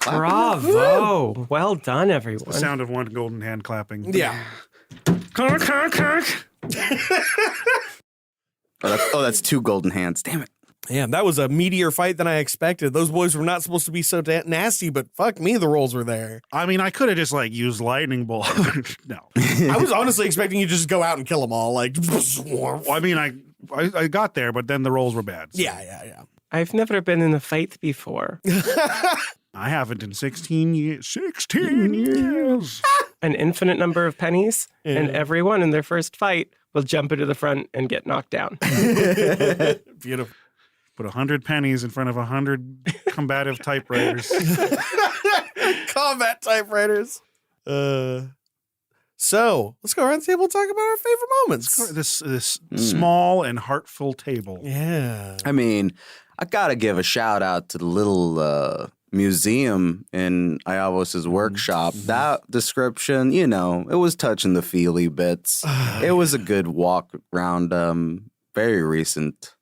clapping. Bravo. Well done, everyone. The sound of one golden hand clapping. Yeah. Conk, conk, conk. That's 2 golden hands. Damn it. Yeah, that was a meatier fight than I expected. Those boys were not supposed to be so nasty, but fuck me, the rolls were there. I mean, I could have just like used lightning bolt. No. I was honestly expecting you to just go out and kill them all. Like, Well, I mean, I got there, but then the rolls were bad. So. yeah. I've never been in a fight before. I haven't in 16 years. 16 years. An infinite number of pennies, and everyone in their first fight will jump into the front and get knocked down. Beautiful. Put 100 pennies in front of 100 combative typewriters. Combat typewriters. So let's go around the table and talk about our favorite moments. This small and heartful table. Yeah. I mean, I gotta give a shout out to the little museum in Iavos' workshop. That description, it was touching the feely bits. It was a good walk around. Very recent.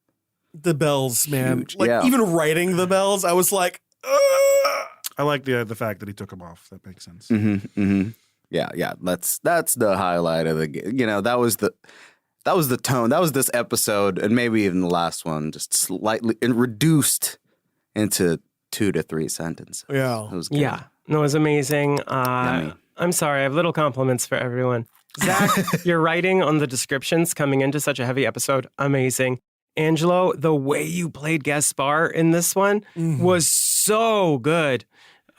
The bells, man. Huge. Like Yeah. even writing the bells, I was like, I like the fact that he took them off. That makes sense. Mm-hmm, mm-hmm. Yeah. That's the highlight of the game. That was the tone. That was this episode, and maybe even the last one, just slightly reduced into 2 to 3 sentences. Yeah. It was good. Yeah, no, it was amazing. Yummy. I'm sorry, I have little compliments for everyone. Zach, your writing on the descriptions coming into such a heavy episode, amazing. Angelo, the way you played Gaspar in this one was so good.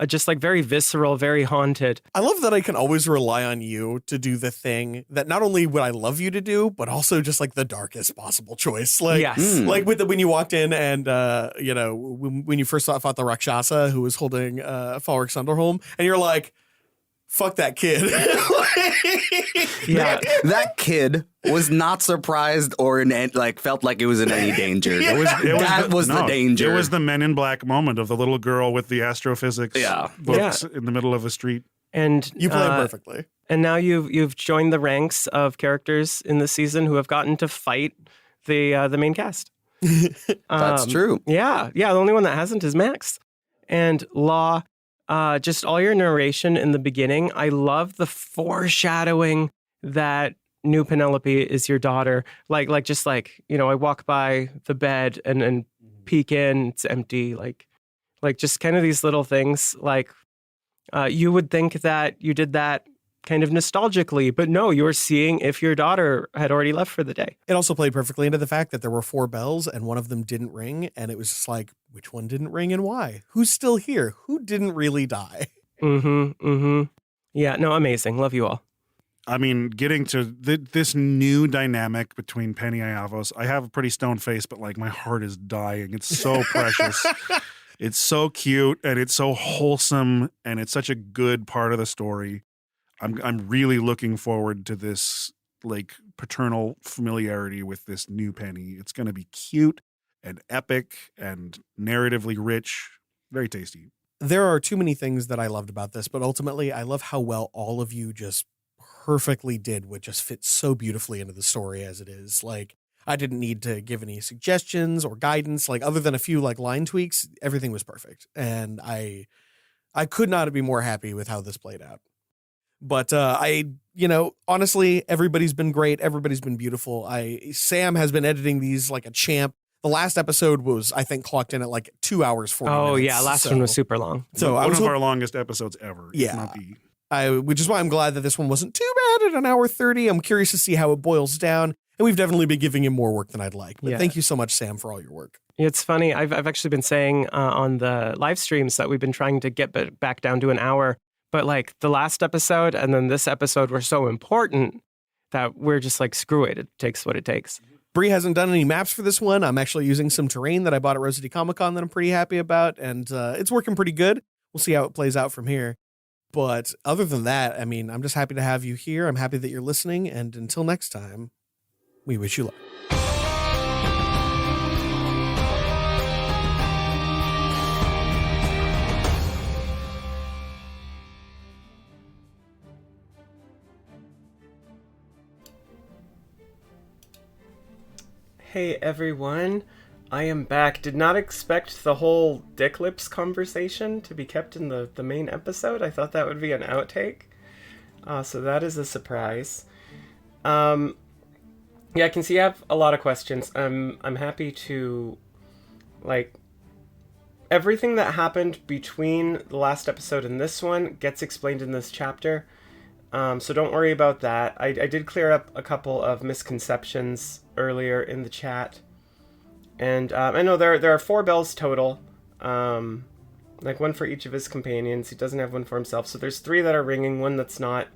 Just like very visceral, very haunted. I love that I can always rely on you to do the thing that not only would I love you to do, but also just like the darkest possible choice. Like, Yes. like when you walked in and, when you first fought the Rakshasa who was holding Falric Sunderholm, and you're like, fuck that kid. Yeah. That kid was not surprised or felt like it was in any danger. That was the danger. It was the Men in Black moment of the little girl with the astrophysics books in the middle of a street. And You played perfectly. And now you've joined the ranks of characters in the season who have gotten to fight the main cast. That's true. Yeah. The only one that hasn't is Max. And Law, just all your narration in the beginning. I love the foreshadowing that new Penelope is your daughter. I walk by the bed and peek in, it's empty. Like just kind of these little things. You would think that you did that kind of nostalgically, but no, you were seeing if your daughter had already left for the day. It also played perfectly into the fact that there were 4 bells and one of them didn't ring. And it was just like, which one didn't ring and why? Who's still here? Who didn't really die? Yeah, no, amazing. Love you all. I mean, getting to this new dynamic between Penny and Iavos, I have a pretty stone face, but like my heart is dying. It's so precious. It's so cute and it's so wholesome and it's such a good part of the story. I'm really looking forward to this like paternal familiarity with this new Penny. It's going to be cute and epic and narratively rich. Very tasty. There are too many things that I loved about this, but ultimately I love how well all of you just perfectly did what just fits so beautifully into the story as it is. Like, I didn't need to give any suggestions or guidance, like other than a few like line tweaks, everything was perfect. And I could not be more happy with how this played out. But honestly, everybody's been great. Everybody's been beautiful. Sam has been editing these like a champ. The last episode was, I think, clocked in at like 2 hours, 40 minutes. Oh, yeah. Last one was super long. So one of our longest episodes ever. Yeah. If not the... which is why I'm glad that this one wasn't too bad at an hour 30. I'm curious to see how it boils down. And we've definitely been giving him more work than I'd like. But thank you so much, Sam, for all your work. It's funny. I've actually been saying on the live streams that we've been trying to get back down to an hour. But like the last episode and then this episode were so important that we're just like, screw it. It takes what it takes. Bree hasn't done any maps for this one. I'm actually using some terrain that I bought at Rosity Comic-Con that I'm pretty happy about. And it's working pretty good. We'll see how it plays out from here. But other than that, I mean, I'm just happy to have you here. I'm happy that you're listening. And until next time, we wish you luck. Hey everyone, I am back. Did not expect the whole Dick Lips conversation to be kept in the main episode. I thought that would be an outtake. So that is a surprise. Yeah, I can see you have a lot of questions. I'm happy to, like, everything that happened between the last episode and this one gets explained in this chapter. So don't worry about that. I did clear up a couple of misconceptions earlier in the chat. And I know there are 4 bells total, like one for each of his companions. He doesn't have one for himself, so there's 3 that are ringing, 1 that's not.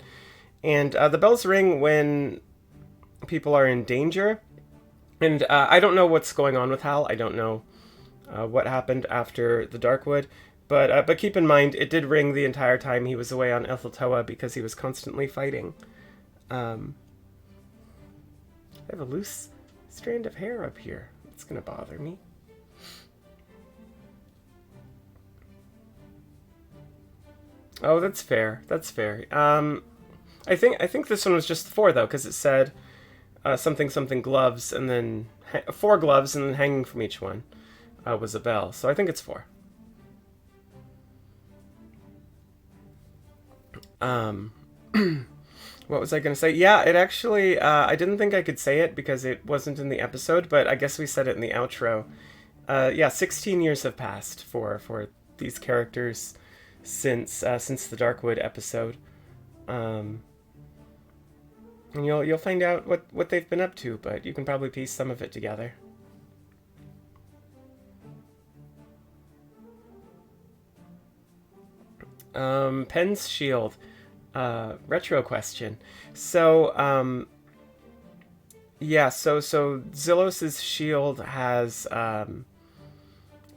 And the bells ring when people are in danger. And I don't know what's going on with Hal. I don't know what happened after the Darkwood, but keep in mind it did ring the entire time he was away on Etheltoa because he was constantly fighting. I have a loose strand of hair up here. It's gonna bother me. Oh, that's fair. That's fair. I think this one was just 4 though, because it said something gloves, and then 4 gloves, and then hanging from each one was a bell. So I think it's 4. What was I going to say? Yeah, it actually, I didn't think I could say it because it wasn't in the episode, but I guess we said it in the outro. Yeah, 16 years have passed for these characters since the Darkwood episode. And you'll find out what they've been up to, but you can probably piece some of it together. Penn's shield. Retro question. So, yeah, so Zillos's shield has,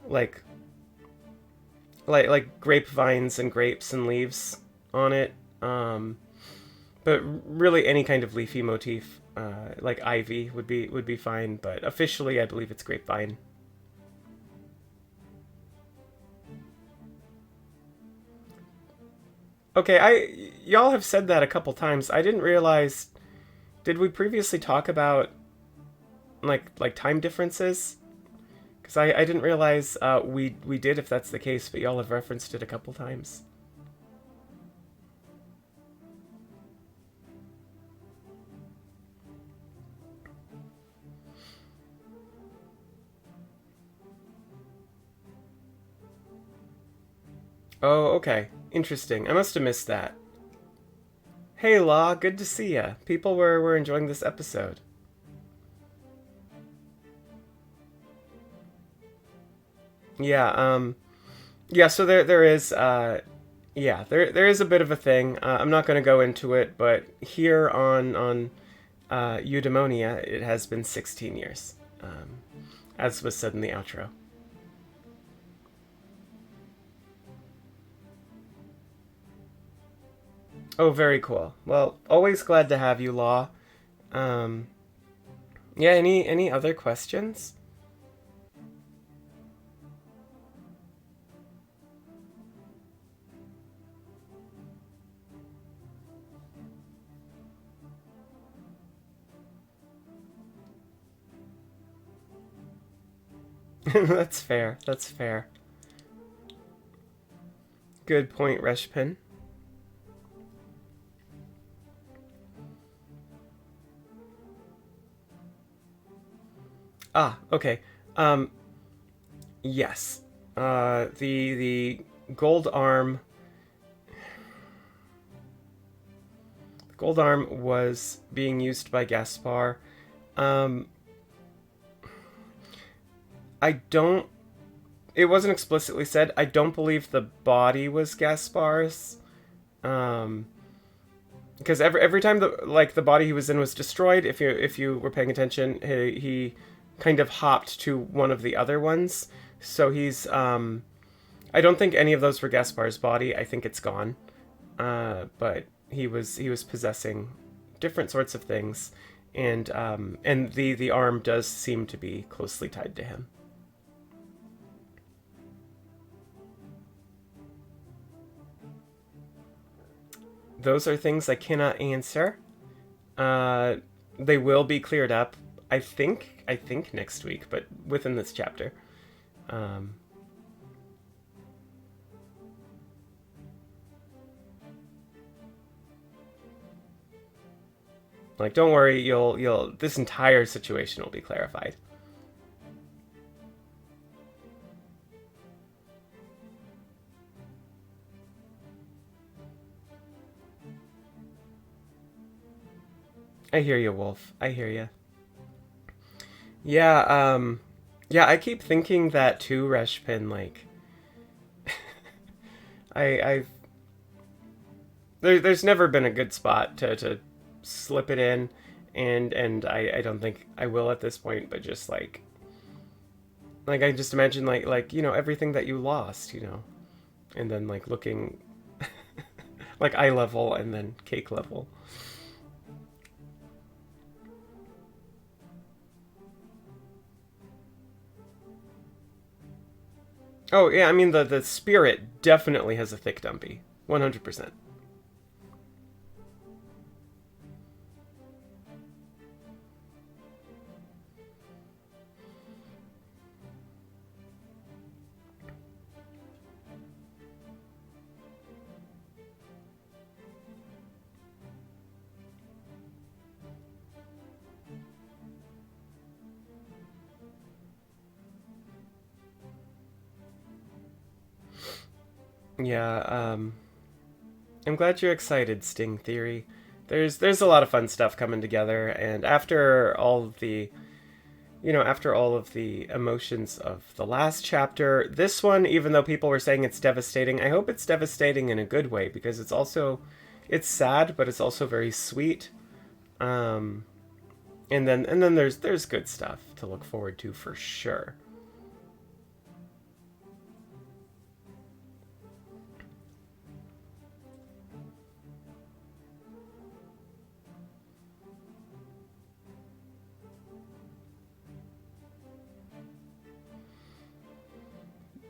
like grapevines and grapes and leaves on it. But really any kind of leafy motif, like ivy would be fine, but officially I believe it's grapevine. Okay, y'all have said that a couple times. I didn't realize. Did we previously talk about like time differences? Because I didn't realize we did, if that's the case, but y'all have referenced it a couple times. Oh, okay. Interesting. I must have missed that. Hey, Law, good to see ya. People were enjoying this episode. Yeah, yeah, so there is, yeah, there is a bit of a thing. I'm not going to go into it, but here on Eudaimonia, it has been 16 years, as was said in the outro. Oh, very cool. Well, always glad to have you, Law. Yeah, any other questions? That's fair. That's fair. Good point, Reshpin. Ah, okay. Yes. The gold arm. The gold arm was being used by Gaspar. I don't. It wasn't explicitly said. I don't believe the body was Gaspar's. Because every time the body he was in was destroyed, if you were paying attention, he kind of hopped to one of the other ones. So he's I don't think any of those were Gaspar's body. I think it's gone. But he was possessing different sorts of things, and the arm does seem to be closely tied to him. Those are things I cannot answer. They will be cleared up. I think next week, but within this chapter. Like, don't worry, you'll this entire situation will be clarified. I hear you, Wolf. I hear you. Yeah, yeah, I keep thinking that too, Reshpin, like I've there's never been a good spot to slip it in, and I don't think I will at this point, but just like I just imagine like everything that you lost, and then like looking like eye level and then cake level. Oh yeah, I mean the spirit definitely has a thick dumpy, 100%. Yeah, I'm glad you're excited, Sting Theory. There's a lot of fun stuff coming together, and after all of the emotions of the last chapter, this one, even though people were saying it's devastating, I hope it's devastating in a good way, because it's sad, but it's also very sweet. And then there's good stuff to look forward to for sure.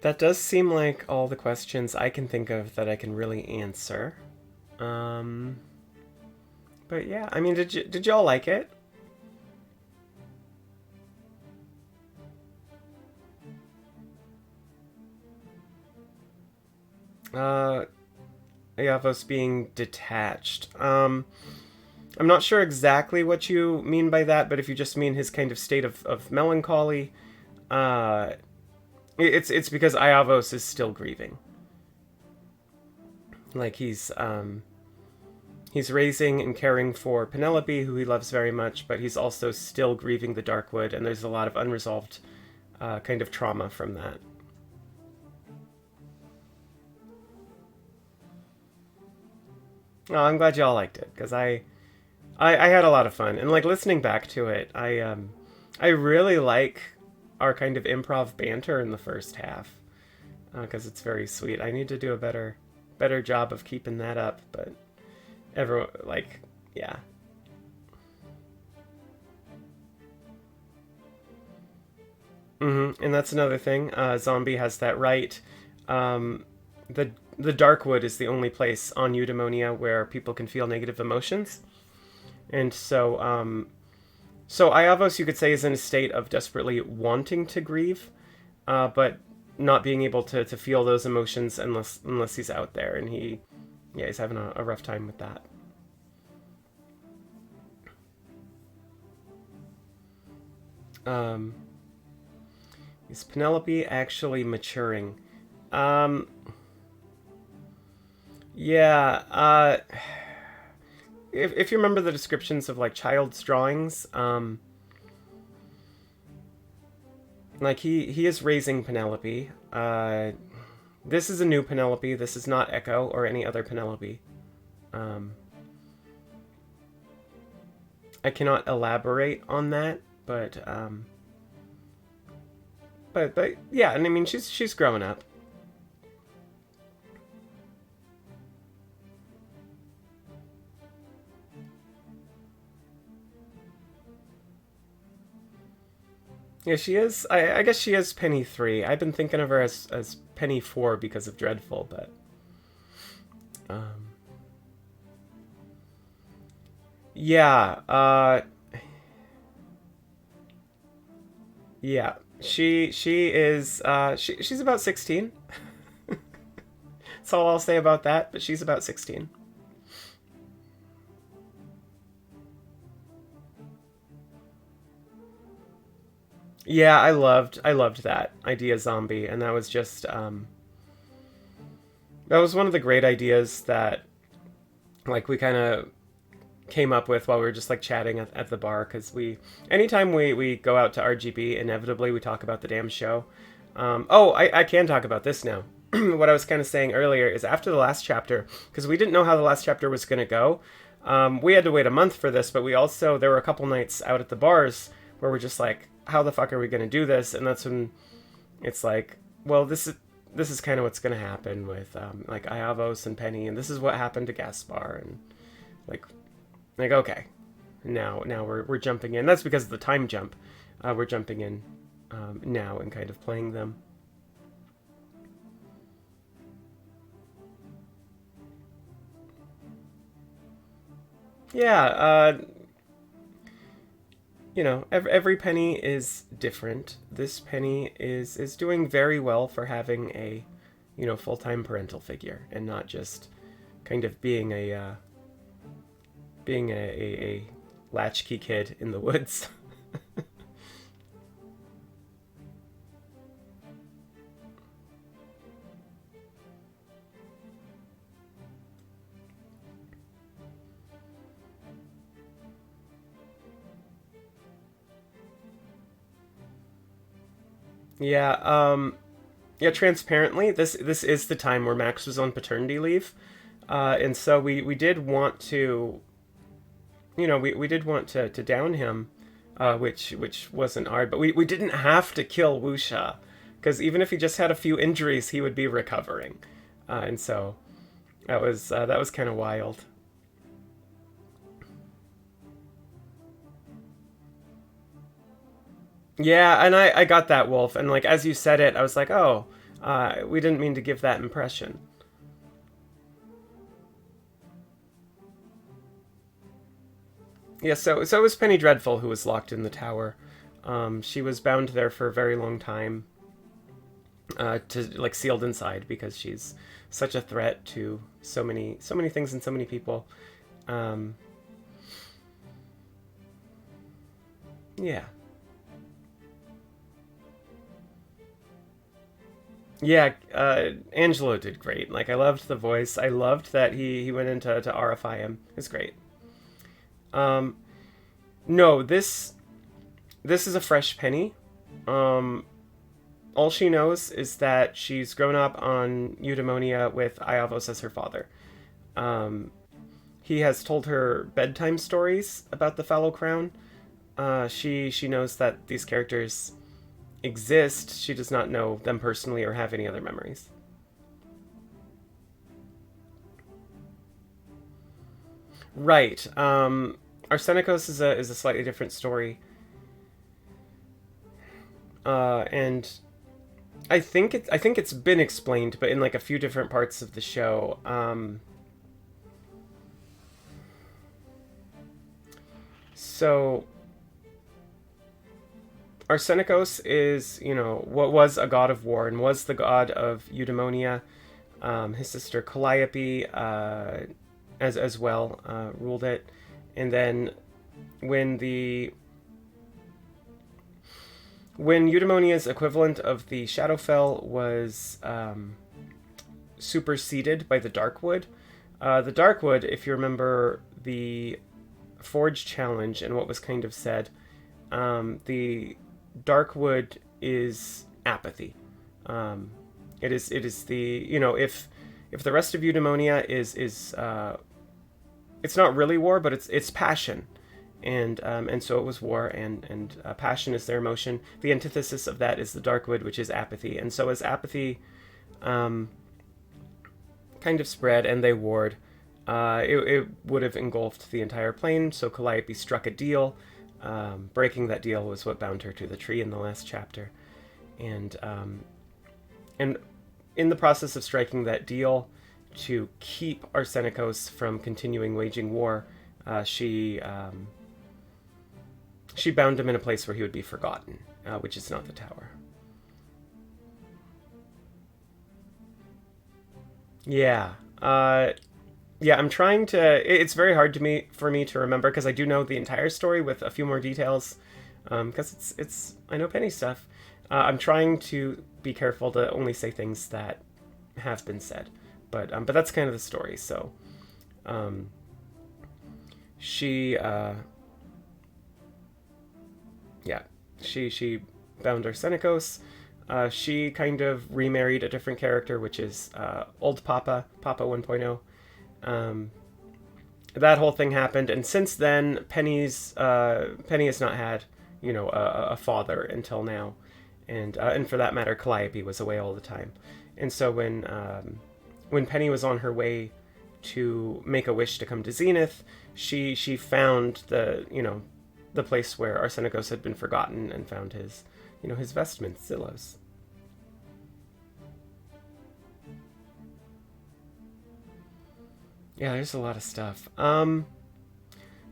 That does seem like all the questions I can think of that I can really answer. But yeah, I mean, did y'all like it? Uh, Iavos being detached. I'm not sure exactly what you mean by that, but if you just mean his kind of state of melancholy, uh, it's because Iavos is still grieving. Like he's raising and caring for Penelope, who he loves very much, but he's also still grieving the Darkwood, and there's a lot of unresolved kind of trauma from that. Oh, I'm glad y'all liked it, because I had a lot of fun, and like listening back to it, I really like our kind of improv banter in the first half, because it's very sweet. I need to do a better job of keeping that up, but everyone yeah. And that's another thing. Zombie has that right. The Darkwood is the only place on Eudaimonia where people can feel negative emotions. And so Iavos, you could say, is in a state of desperately wanting to grieve, but not being able to feel those emotions unless he's out there, and he's having a rough time with that. Is Penelope actually maturing? Yeah. If you remember the descriptions of like child's drawings, like he is raising Penelope. This is a new Penelope. This is not Echo or any other Penelope. I cannot elaborate on that, but yeah, and I mean she's growing up. Yeah, she is. I guess she is Penny 3. I've been thinking of her as Penny 4 because of Dreadful, but yeah. Yeah, she is she's about 16. That's all I'll say about that, but she's about 16. Yeah, I loved that idea zombie, and that was just that was one of the great ideas that like we kind of came up with while we were just like chatting at the bar, because anytime we go out to RGB, inevitably we talk about the damn show. I can talk about this now. What I was kind of saying earlier is after the last chapter, because we didn't know how the last chapter was going to go. We had to wait a month for this, but there were a couple nights out at the bars where we're just like, how the fuck are we going to do this? And that's when it's like, well, this is kind of what's going to happen with like Iavos and Penny, and this is what happened to Gaspar, and like okay, now we're jumping in. That's because of the time jump. We're jumping in now and kind of playing them. Yeah, every penny is different. This penny is doing very well for having a, full-time parental figure, and not just kind of being a latchkey kid in the woods. Yeah, yeah, transparently, this is the time where Max was on paternity leave. And so we did want to, we did want to down him, which wasn't hard, but we didn't have to kill Wuxia, because even if he just had a few injuries, he would be recovering. And so that was kind of wild. Yeah, and I got that, Wolf, and like as you said it, I was like, oh, we didn't mean to give that impression. Yeah, so it was Penny Dreadful who was locked in the tower. She was bound there for a very long time, to like sealed inside, because she's such a threat to so many things and so many people. Um, yeah. Yeah, Angelo did great. Like, I loved the voice. I loved that he went into to RFI him. It's great. Um, no, this is a fresh Penny. Um, all she knows is that she's grown up on Eudaimonia with Iavos as her father. Um, he has told her bedtime stories about the Fallow Crown. She knows that these characters exist. She does not know them personally or have any other memories. Right. Arsenicos is a slightly different story. And I think it's been explained, but in like a few different parts of the show. So Arsenicos is, what was a god of war and was the god of Eudaimonia. His sister Calliope, as well, ruled it. And then when Eudaimonia's equivalent of the Shadowfell was superseded by the Darkwood. The Darkwood, if you remember the Forge challenge and what was kind of said, the Darkwood is apathy. It is the, if the rest of Eudaimonia is it's not really war, but it's passion. And so it was war, and passion is their emotion. The antithesis of that is the Darkwood, which is apathy. And so as apathy kind of spread and they warred, it would have engulfed the entire plane. So Calliope struck a deal. Breaking that deal was what bound her to the tree in the last chapter. And in the process of striking that deal to keep Arsenicos from continuing waging war, she bound him in a place where he would be forgotten. which is not the tower. Yeah. Yeah, I'm trying to... It's very hard for me to remember, because I do know the entire story with a few more details, because it's I know Penny stuff. I'm trying to be careful to only say things that have been said, but that's kind of the story. So, she bound Arsenicos. She kind of remarried a different character, which is old Papa 1.0. That whole thing happened, and since then, Penny has not had, a father until now, and for that matter, Calliope was away all the time. And so when Penny was on her way to make a wish to come to Zenith, she found the place where Arsenicos had been forgotten, and found his vestments, Zillow's. Yeah, there's a lot of stuff.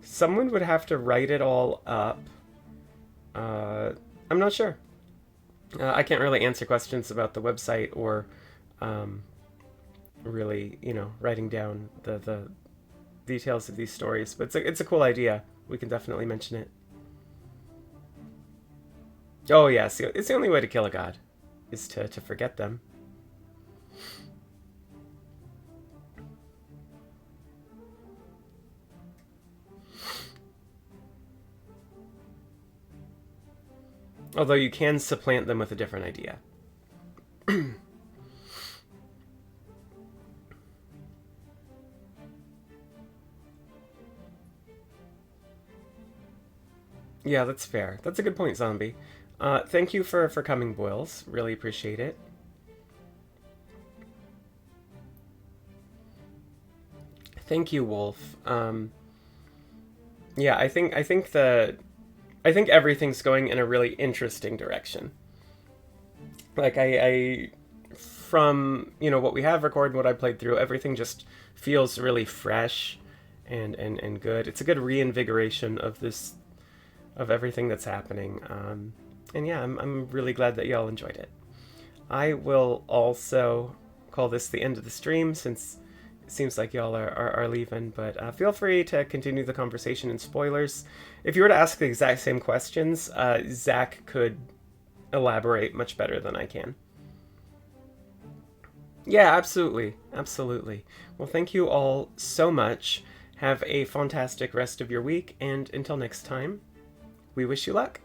Someone would have to write it all up. I'm not sure. I can't really answer questions about the website, or really, writing down the details of these stories. But it's a cool idea. We can definitely mention it. Oh, yeah, it's the only way to kill a god, is to forget them. Although you can supplant them with a different idea. Yeah, that's fair. That's a good point, Zombie. Thank you for coming, Boils. Really appreciate it. Thank you, Wolf. Yeah, I think everything's going in a really interesting direction. Like, I from, what we have recorded, what I played through, everything just feels really fresh and good. It's a good reinvigoration of everything that's happening. And yeah, I'm really glad that y'all enjoyed it. I will also call this the end of the stream, since it seems like y'all are leaving, but feel free to continue the conversation in spoilers. If you were to ask the exact same questions, Zach could elaborate much better than I can. Yeah, absolutely. Absolutely. Well, thank you all so much. Have a fantastic rest of your week, and until next time, we wish you luck.